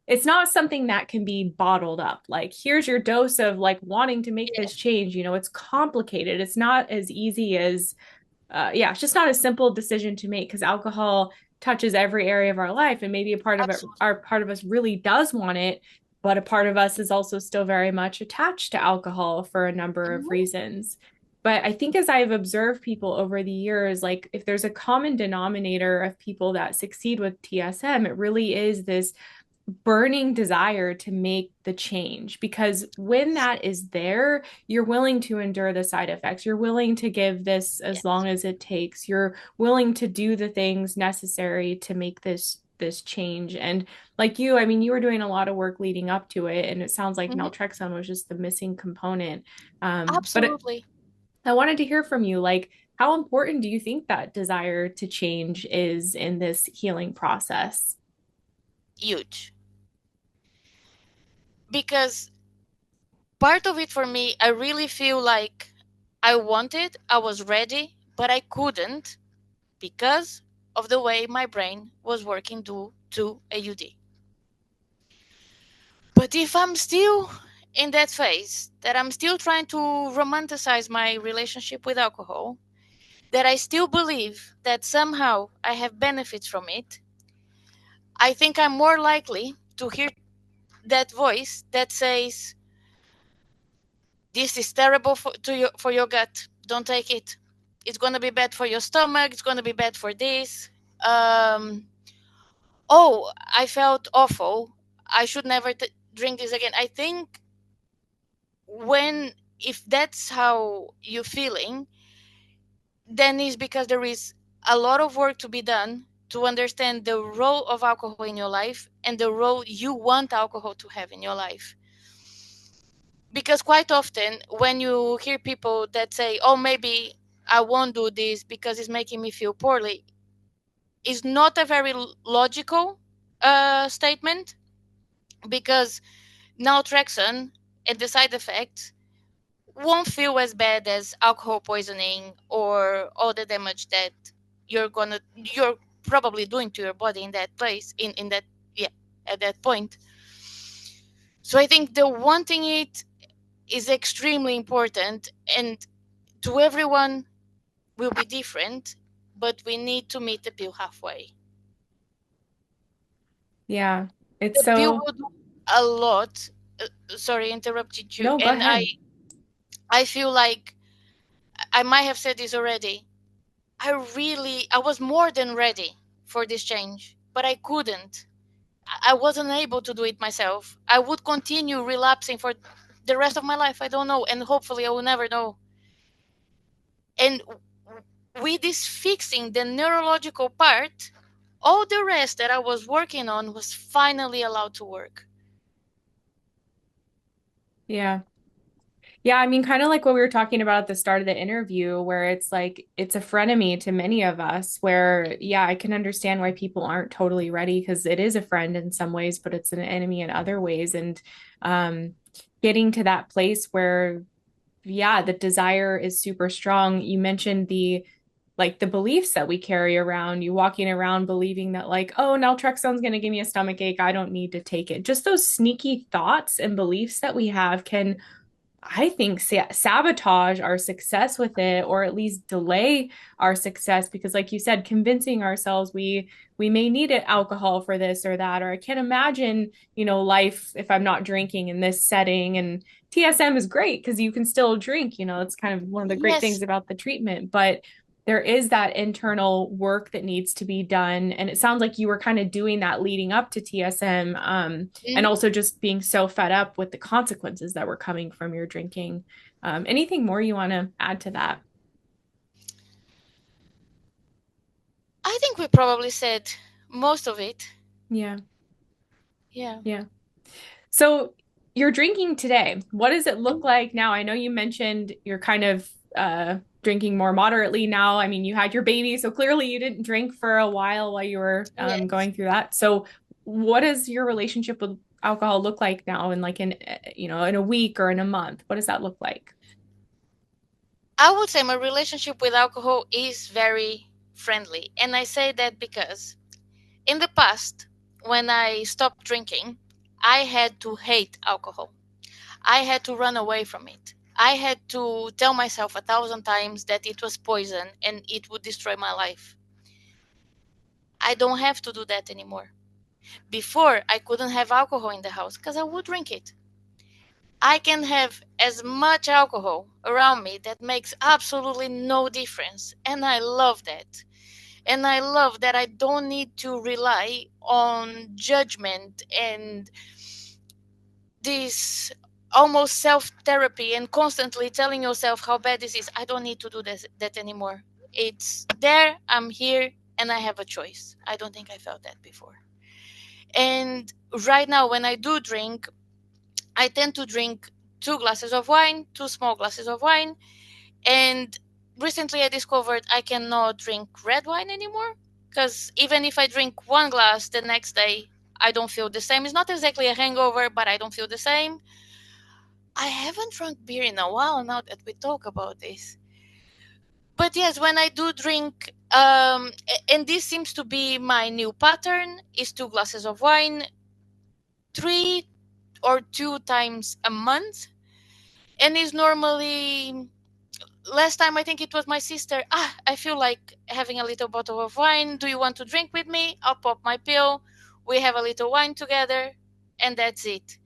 it's not something that can be bottled up. Like, here's your dose of like wanting to make Yeah, this change. It's complicated. It's not as easy as yeah, it's just not a simple decision to make because alcohol touches every area of our life, and maybe a part of it, absolutely. our part of us really does want it, but a part of us is also still very much attached to alcohol for a number of Hmm. reasons. But I think as I've observed people over the years, like if there's a common denominator of people that succeed with TSM, it really is this burning desire to make the change, because when that is there, you're willing to endure the side effects, you're willing to give this as Yes. long as it takes, you're willing to do the things necessary to make this change. And like you, I mean, you were doing a lot of work leading up to it, and it sounds like Hmm. naltrexone was just the missing component. But Absolutely. I wanted to hear from you, like, how important do you think that desire to change is in this healing process? Huge. Because part of it for me, I really feel like I wanted, I was ready, but I couldn't because of the way my brain was working due to AUD. But if I'm still in that phase, that I'm still trying to romanticize my relationship with alcohol, that I still believe that somehow I have benefits from it, I think I'm more likely to hear that voice that says, "This is terrible for your gut. Don't take it. It's going to be bad for your stomach. It's going to be bad for this. Um, oh, I felt awful. I should never drink this again." I think when, if that's how you're feeling, then it's because there is a lot of work to be done to understand the role of alcohol in your life and the role you want alcohol to have in your life. Because quite often, when you hear people that say, "Oh, maybe I won't do this because it's making me feel poorly," is not a very logical statement, because naltrexone and the side effects won't feel as bad as alcohol poisoning or all the damage that you're probably doing to your body in that place, in that, yeah, at that point. So I think the wanting it is extremely important, and to everyone will be different, but we need to meet the pill halfway. Yeah, it's The pill so. will do a lot. Sorry, interrupted you. No, go And ahead. I feel like I might have said this already. I was more than ready for this change, but I couldn't. I wasn't able to do it myself. I would continue relapsing for the rest of my life. I don't know, and hopefully I will never know. And with this fixing the neurological part, all the rest that I was working on was finally allowed to work. Yeah. Yeah, I mean, kind of like what we were talking about at the start of the interview, where it's like it's a frenemy to many of us, where, yeah, I can understand why people aren't totally ready because it is a friend in some ways, but it's an enemy in other ways. And um, getting to that place where, yeah, the desire is super strong. You mentioned the beliefs that we carry around, you walking around believing that, like, oh, naltrexone's going to give me a stomach ache, I don't need to take it. Just those sneaky thoughts and beliefs that we have can, I think, sabotage our success with it, or at least delay our success, because like you said, convincing ourselves we may need it alcohol for this or that, or I can't imagine, life if I'm not drinking in this setting. And TSM is great because you can still drink, it's kind of one of the great things Yes. about the treatment, but there is that internal work that needs to be done. And it sounds like you were kind of doing that leading up to TSM, and Mhm. also just being so fed up with the consequences that were coming from your drinking. Anything more you want to add to that? I think we probably said most of it. Yeah, Yeah. yeah. So you're drinking today. What does it look like now? I know you mentioned you're kind of drinking more moderately now. I mean, you had your baby, so clearly you didn't drink for a while you were Yes. going through that. So, what is your relationship with alcohol look like now in like in a week or in a month? What does that look like? I would say my relationship with alcohol is very friendly. And I say that because in the past, when I stopped drinking, I had to hate alcohol. I had to run away from it. I had to tell myself 1,000 times that it was poison and it would destroy my life. I don't have to do that anymore. Before, I couldn't have alcohol in the house because I would drink it. I can have as much alcohol around me that makes absolutely no difference. And I love that. And I love that I don't need to rely on judgment and this almost self therapy and constantly telling yourself how bad this is. I don't need to do that anymore. It's there, I'm here, and I have a choice. I don't think I felt that before. And right now, when I do drink, I tend to drink 2 glasses of wine, 2 small glasses of wine. And recently I discovered I cannot drink red wine anymore because even if I drink 1 glass the next day, I don't feel the same. It's not exactly a hangover, but I don't feel the same. I haven't drunk beer in a while now that we talk about this. But yes, when I do drink, and this seems to be my new pattern, is 2 glasses of wine, 3 or 2 times a month, and is normally last time I think it was my sister. I feel like having a little bottle of wine. Do you want to drink with me? I'll pop my pill. We have a little wine together, and that's it.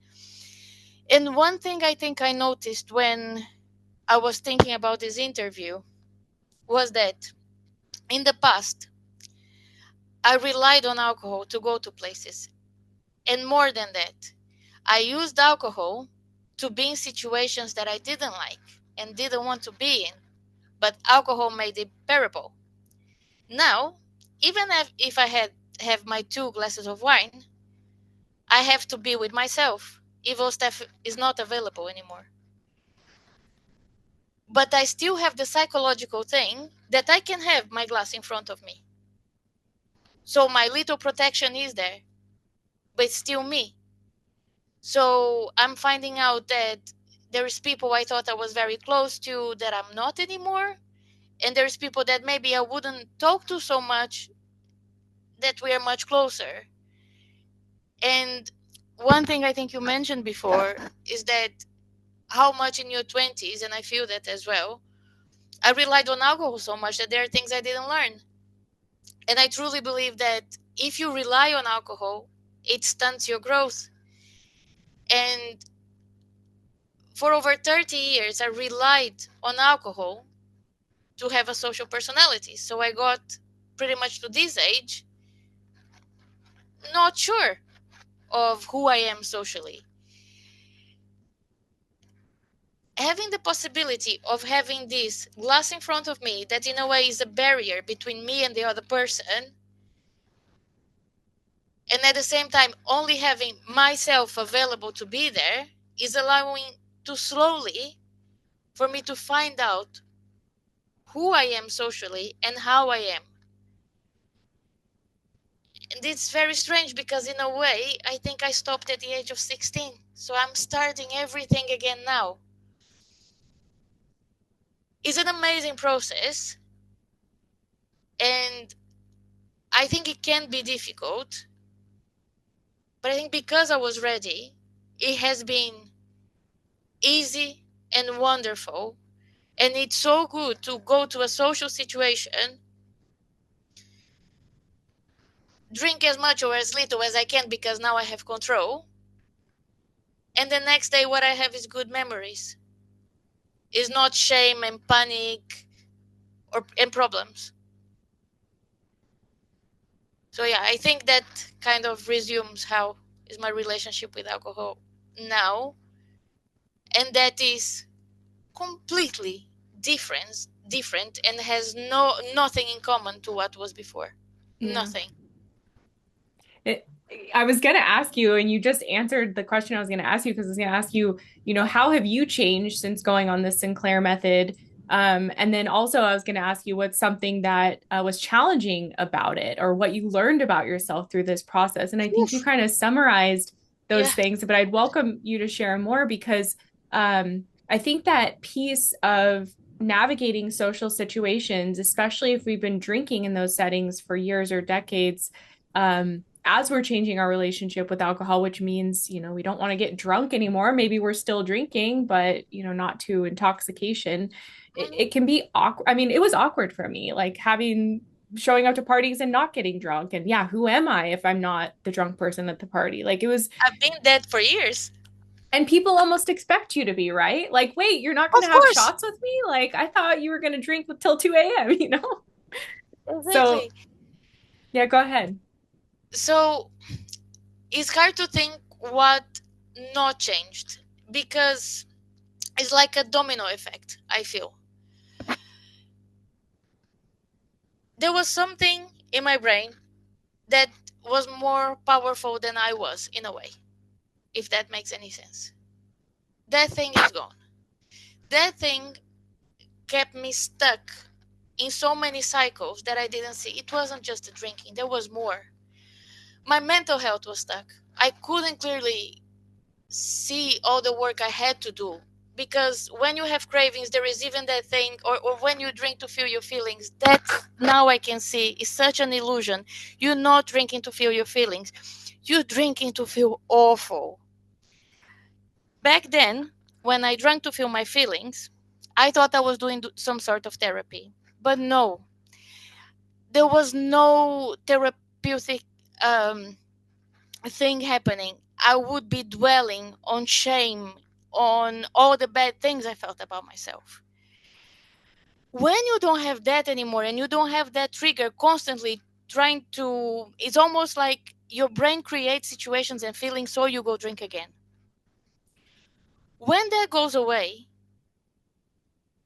And one thing I think I noticed when I was thinking about this interview was that in the past, I relied on alcohol to go to places. And more than that, I used alcohol to be in situations that I didn't like and didn't want to be in, but alcohol made it bearable. Now, even if I have my 2 glasses of wine, I have to be with myself. Evil stuff is not available anymore. But I still have the psychological thing that I can have my glass in front of me. So my little protection is there, but it's still me. So I'm finding out that there is people I thought I was very close to that I'm not anymore. And there's people that maybe I wouldn't talk to so much that we are much closer. And one thing I think you mentioned before is that how much in your 20s, and I feel that as well, I relied on alcohol so much that there are things I didn't learn. And I truly believe that if you rely on alcohol, it stunts your growth. And for over 30 years, I relied on alcohol to have a social personality. So I got pretty much to this age not sure of who I am socially. Having the possibility of having this glass in front of me that in a way is a barrier between me and the other person, and at the same time only having myself available to be there, is allowing to slowly for me to find out who I am socially and how I am. And it's very strange because in a way I think I stopped at the age of 16, so I'm starting everything again now. It's an amazing process, and I think it can be difficult, but I think because I was ready, it has been easy and wonderful. And it's so good to go to a social situation, drink as much or as little as I can because now I have control. And the next day, what I have is good memories, is not shame and panic and problems. So, yeah, I think that kind of resumes how is my relationship with alcohol now. And that is completely different and has nothing in common to what was before. Yeah. Nothing. It, I was going to ask you, and you just answered the question I was going to ask you because I was going to ask you, how have you changed since going on the Sinclair method? And then also, I was going to ask you what's something that was challenging about it or what you learned about yourself through this process. And I think you Oof. kind of summarized those Yeah. things, but I'd welcome you to share more because I think that piece of navigating social situations, especially if we've been drinking in those settings for years or decades, as we're changing our relationship with alcohol, which means, we don't want to get drunk anymore. Maybe we're still drinking, but, not to intoxication. It Mhm. can be awkward. I mean, it was awkward for me, like showing up to parties and not getting drunk. And yeah, who am I if I'm not the drunk person at the party? Like it was, I've been dead for years. and people almost expect you to be, right? Like, wait, you're not going Of to have course. shots with me? Like, I thought you were going to drink till 2 a.m., you know? So, Exactly. yeah, go ahead. So it's hard to think what not changed because it's like a domino effect, I feel. There was something in my brain that was more powerful than I was, in a way, if that makes any sense. That thing is gone. That thing kept me stuck in so many cycles that I didn't see. It wasn't just the drinking, there was more. My mental health was stuck. I couldn't clearly see all the work I had to do. Because when you have cravings, there is even that thing, or when you drink to feel your feelings, that now I can see is such an illusion. You're not drinking to feel your feelings, you're drinking to feel awful. Back then, when I drank to feel my feelings, I thought I was doing some sort of therapy. But no, there was no therapeutic um, thing happening. I would be dwelling on shame, on all the bad things I felt about myself. When you don't have that anymore and you don't have that trigger constantly trying to, it's almost like your brain creates situations and feelings so you go drink again. When that goes away,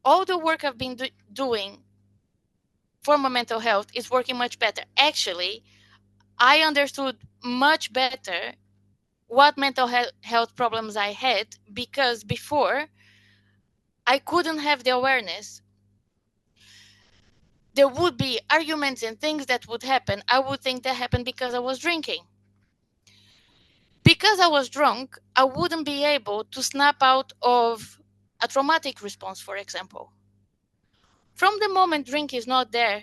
all the work I've been doing for my mental health is working much better. Actually, I understood much better what mental health problems I had because before I couldn't have the awareness. There would be arguments and things that would happen. I would think that happened because I was drinking. Because I was drunk, I wouldn't be able to snap out of a traumatic response, for example. From the moment drink is not there,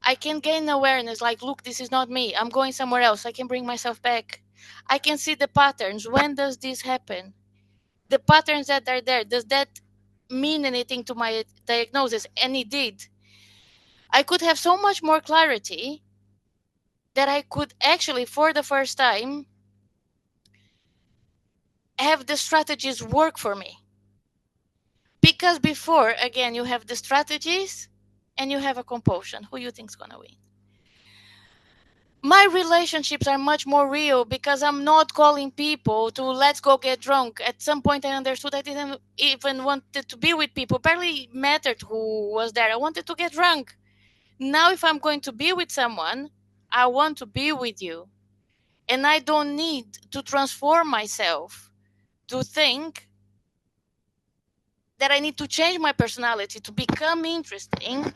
I can gain awareness like, look, this is not me. I'm going somewhere else. I can bring myself back. I can see the patterns. When does this happen? The patterns that are there, does that mean anything to my diagnosis? And it did. I could have so much more clarity that I could actually, for the first time, have the strategies work for me. Because before, again, you have the strategies and you have a compulsion. Who you think's gonna win? My relationships are much more real because I'm not calling people to let's go get drunk. At some point, I understood I didn't even wanted to be with people. Barely mattered who was there. I wanted to get drunk. Now, if I'm going to be with someone, I want to be with you. And I don't need to transform myself to think that I need to change my personality to become interesting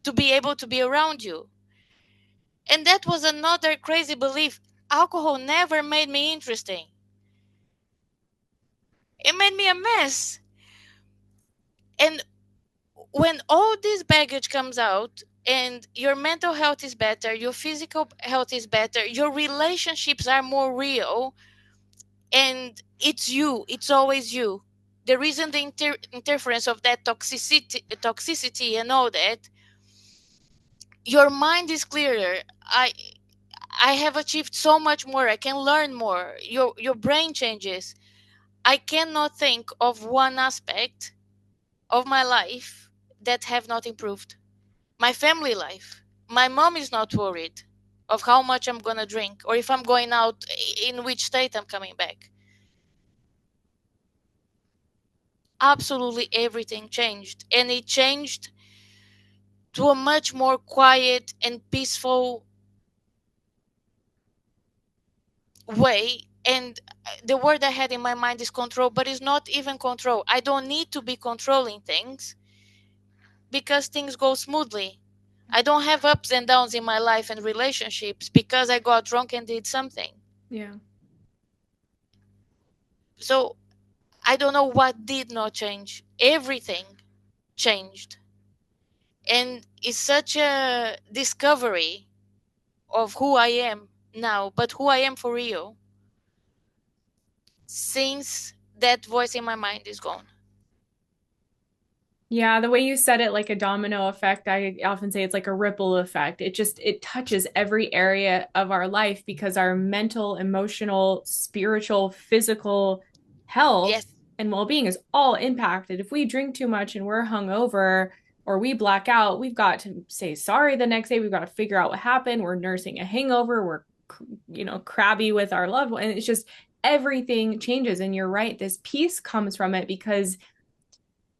to be able to be around you. And that was another crazy belief. Alcohol never made me interesting. It made me a mess. And when all this baggage comes out and your mental health is better, your physical health is better, your relationships are more real, and it's you, it's always you. There isn't the interference of that toxicity and all that. Your mind is clearer. I have achieved so much more. I can learn more. Your brain changes. I cannot think of one aspect of my life that have not improved. My family life. My mom is not worried of how much I'm gonna drink or if I'm going out, in which state I'm coming back. Absolutely everything changed, and it changed to a much more quiet and peaceful way. And the word I had in my mind is control, but it's not even control. I don't need to be controlling things because things go smoothly. I don't have ups and downs in my life and relationships because I got drunk and did something. Yeah. So I don't know what did not change. Everything changed. And it's such a discovery of who I am now, but who I am for real, since that voice in my mind is gone. Yeah, the way you said it, like a domino effect, I often say it's like a ripple effect. It touches every area of our life because our mental, emotional, spiritual, physical health Yes. and well-being is all impacted. If we drink too much and we're hungover or we black out, we've got to say sorry the next day. We've got to figure out what happened. We're nursing a hangover. We're, crabby with our loved one. And it's just everything changes. And you're right. This peace comes from it because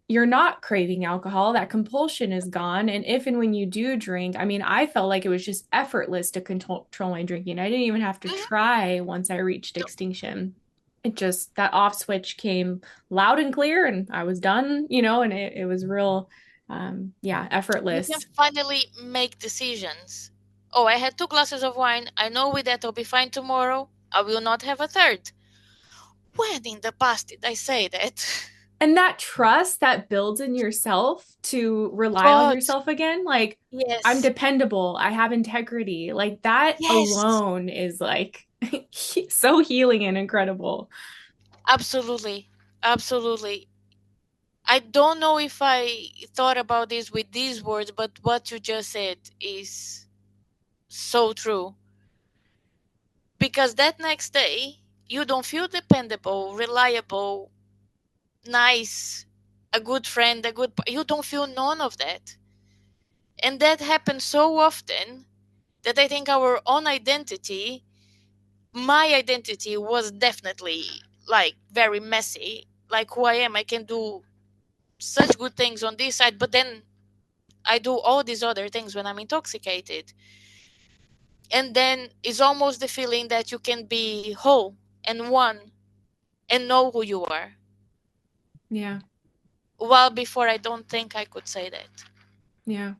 you're not craving alcohol. That compulsion is gone. And if and when you do drink, I mean, I felt like it was just effortless to control my drinking. I didn't even have to Mhm. try once I reached extinction. It just, that off switch came loud and clear, and I was done, and it was real, yeah, You can effortless. finally make decisions. Oh, I had 2 glasses of wine. I know with that I'll be fine tomorrow. I will not have a third. When in the past did I say that? And that trust that builds in yourself to rely on God, yourself again, like, I'm yes. dependable, I have integrity, like that Yes, alone is like so healing and incredible. absolutely. Absolutely. I don't know if I thought about this with these words, but what you just said is so true. Because that next day, you don't feel dependable, reliable, nice, a good friend, you don't feel none of that. And that happens so often that I think our own identity, my identity was definitely like very messy. Like who I am, I can do such good things on this side, but then I do all these other things when I'm intoxicated. And then it's almost the feeling that you can be whole and one and know who you are. Yeah, Well, before I don't think I could say that. yeah.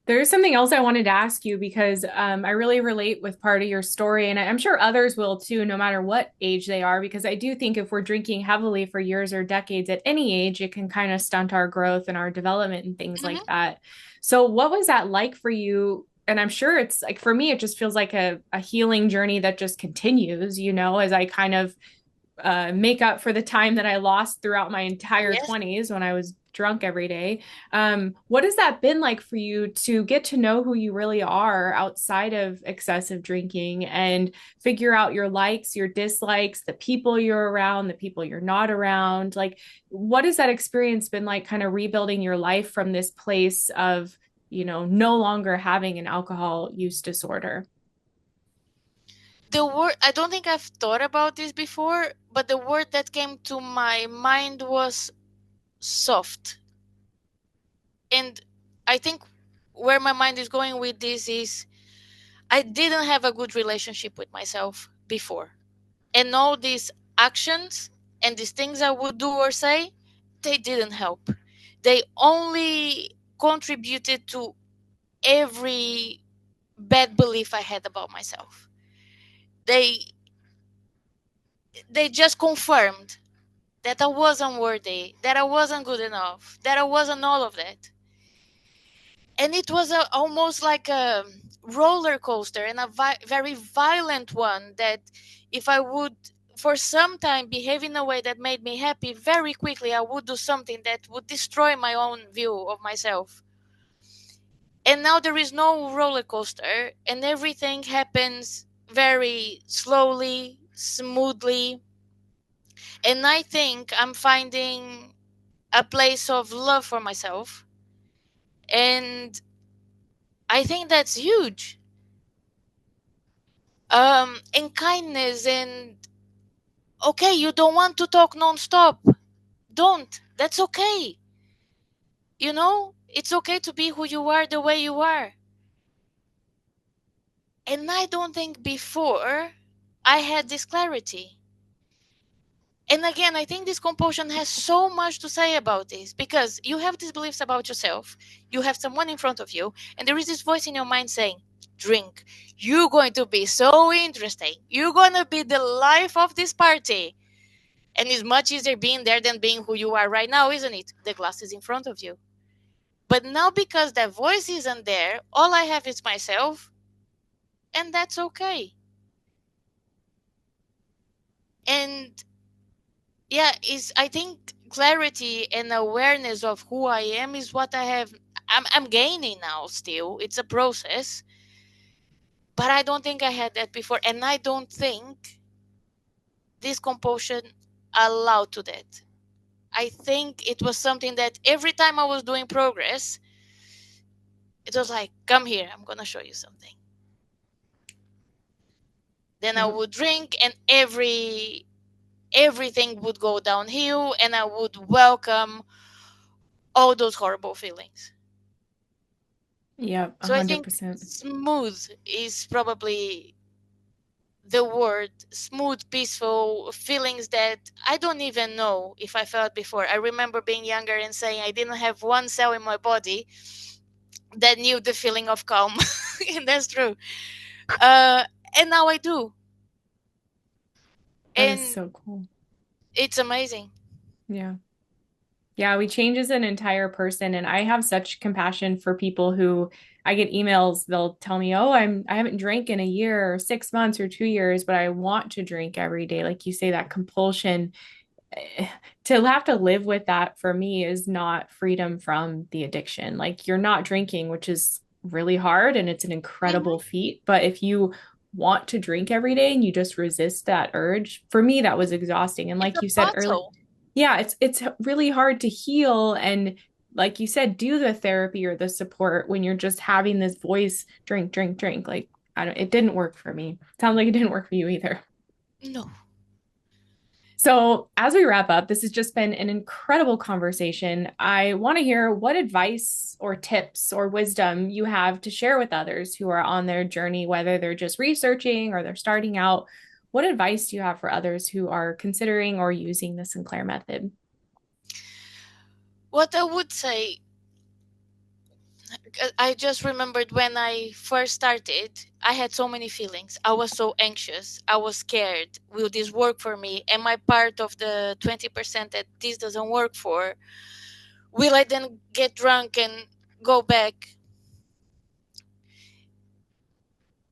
There's something else I wanted to ask you because I really relate with part of your story, and I'm sure others will too, no matter what age they are. Because I do think if we're drinking heavily for years or decades at any age, it can kind of stunt our growth and our development and things like Hmm. that. So, what was that like for you? And I'm sure it's like for me, it just feels like a healing journey that just continues, as I kind of make up for the time that I lost throughout my entire Yes. 20s when I was drunk every day. What has that been like for you to get to know who you really are outside of excessive drinking and figure out your likes, your dislikes, the people you're around, the people you're not around? Like, what has that experience been like, kind of rebuilding your life from this place of, no longer having an alcohol use disorder? The word, I don't think I've thought about this before, but the word that came to my mind was soft. And I think where my mind is going with this is I didn't have a good relationship with myself before. And all these actions and these things I would do or say, they didn't help. They only contributed to every bad belief I had about myself. They they just confirmed that I wasn't worthy, that I wasn't good enough, that I wasn't all of that. And it was almost like a roller coaster, and a very violent one, that if I would for some time behave in a way that made me happy, very quickly I would do something that would destroy my own view of myself. And now there is no roller coaster, and everything happens very slowly, smoothly. And I think I'm finding a place of love for myself. And I think that's huge. And kindness, and okay, you don't want to talk nonstop. Don't. That's okay. It's okay to be who you are the way you are. And I don't think before I had this clarity. And again, I think this compulsion has so much to say about this, because you have these beliefs about yourself, you have someone in front of you, and there is this voice in your mind saying, drink. You're going to be so interesting. You're going to be the life of this party. And it's much easier being there than being who you are right now, isn't it? The glass is in front of you. But now, because that voice isn't there, all I have is myself, and that's okay. And yeah, is I think clarity and awareness of who I am is what I'm gaining now still. It's a process, but I don't think I had that before, and I don't think this compulsion allowed to that. I think it was something that every time I was doing progress, it was like, come here, I'm gonna show you something. Then I Yep. would drink, and everything would go downhill, and I would welcome all those horrible feelings. Yep. So I think 100%. smooth is probably the word. Smooth, peaceful feelings that I don't even know if I felt before. I remember being younger and saying I didn't have one cell in my body that knew the feeling of calm. And that's true. Uh, and now I do. That is And so cool. it's amazing. Yeah. Yeah, we change as an entire person. And I have such compassion for people who I get emails, they'll tell me, "Oh, I haven't drank in a year or 6 months or 2 years, but I want to drink every day." Like you say, that compulsion to have to live with that for me is not freedom from the addiction. Like you're not drinking, which is really hard and it's an incredible Hmm. feat. But if you want to drink every day and you just resist that urge, for me, that was exhausting. And It's like a you said earlier, battle. yeah, it's really hard to heal and like you said, do the therapy or the support when you're just having this voice, drink, drink, drink. Like I don't, it didn't work for me. Sounds like it didn't work for you either. No. So, as we wrap up, this has just been an incredible conversation. I want to hear what advice or tips or wisdom you have to share with others who are on their journey, whether they're just researching or they're starting out. What advice do you have for others who are considering or using the Sinclair method? What I would say, I just remembered when I first started, I had so many feelings. I was so anxious. I was scared. Will this work for me? Am I part of the 20% that this doesn't work for? Will I then get drunk and go back?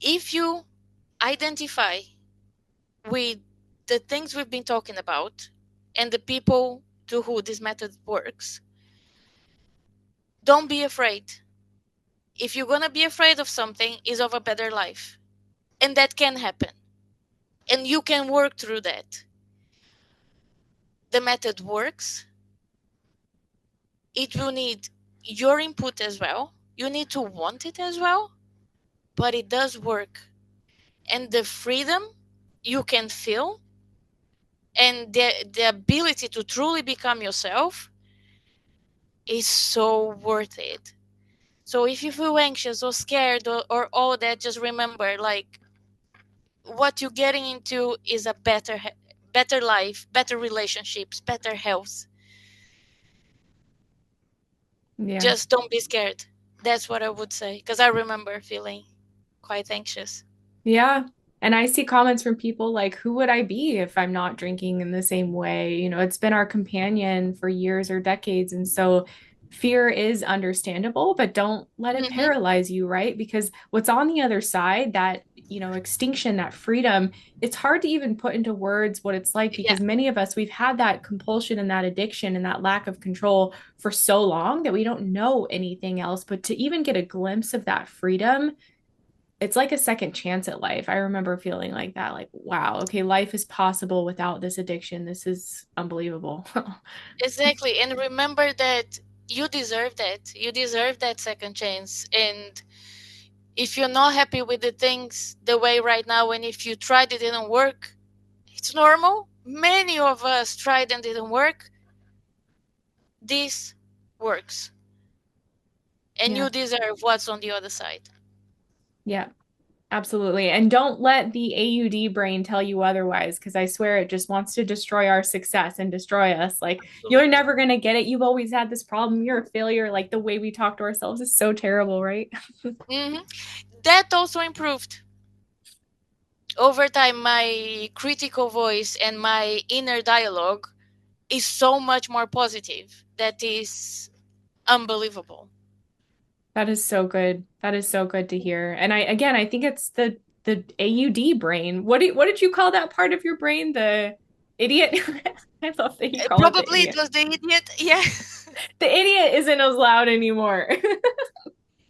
If you identify with the things we've been talking about and the people to who this method works, don't be afraid. If you're going to be afraid of something, is of a better life. And that can happen. And you can work through that. The method works. It will need your input as well. You need to want it as well, but it does work. And the freedom you can feel and the ability to truly become yourself is so worth it. So if you feel anxious or scared or all that, just remember like what you're getting into is a better life, better relationships, better health. Yeah. Just don't be scared. That's what I would say because I remember feeling quite anxious. Yeah. And I see comments from people like, who would I be if I'm not drinking in the same way? You know, it's been our companion for years or decades. And so fear is understandable, but don't let it Hmm. paralyze you, right? Because what's on the other side, that, extinction, that freedom, it's hard to even put into words what it's like Yeah, because many of us, we've had that compulsion and that addiction and that lack of control for so long that we don't know anything else. But to even get a glimpse of that freedom, it's like a second chance at life. I remember feeling like that, like, wow, okay, life is possible without this addiction. This is unbelievable. exactly. And remember that you deserve that. You deserve that second chance. And if you're not happy with the things the way right now, and if you tried it didn't work, it's normal. Many of us tried and didn't work. This works. And Yeah. you deserve what's on the other side. Yeah. Absolutely. And don't let the AUD brain tell you otherwise, because I swear it just wants to destroy our success and destroy us. Like, you're Absolutely. never going to get it. You've always had this problem. You're a failure. Like, the way we talk to ourselves is so terrible, right? Hmm. that also improved. Over time, my critical voice and my inner dialogue is so much more positive. That is unbelievable. That is so good. That is so good to hear. And I think it's the AUD brain. What did you call that part of your brain? The idiot. I love that you call it the Probably it idiot. was the idiot. Yeah. The idiot isn't as loud anymore.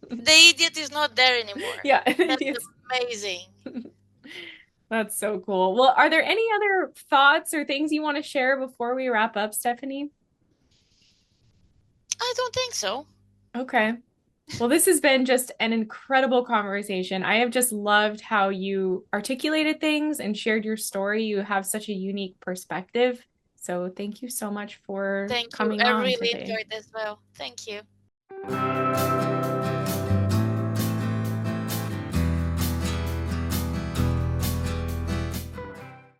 The idiot is not there anymore. Yeah, That's it's amazing. that's so cool. Well, are there any other thoughts or things you want to share before we wrap up, Stephanie? I don't think so. Okay. Well, this has been just an incredible conversation. I have just loved how you articulated things and shared your story. You have such a unique perspective. So, thank you so much for Thank you. coming I on really today. enjoyed as well. Thank you.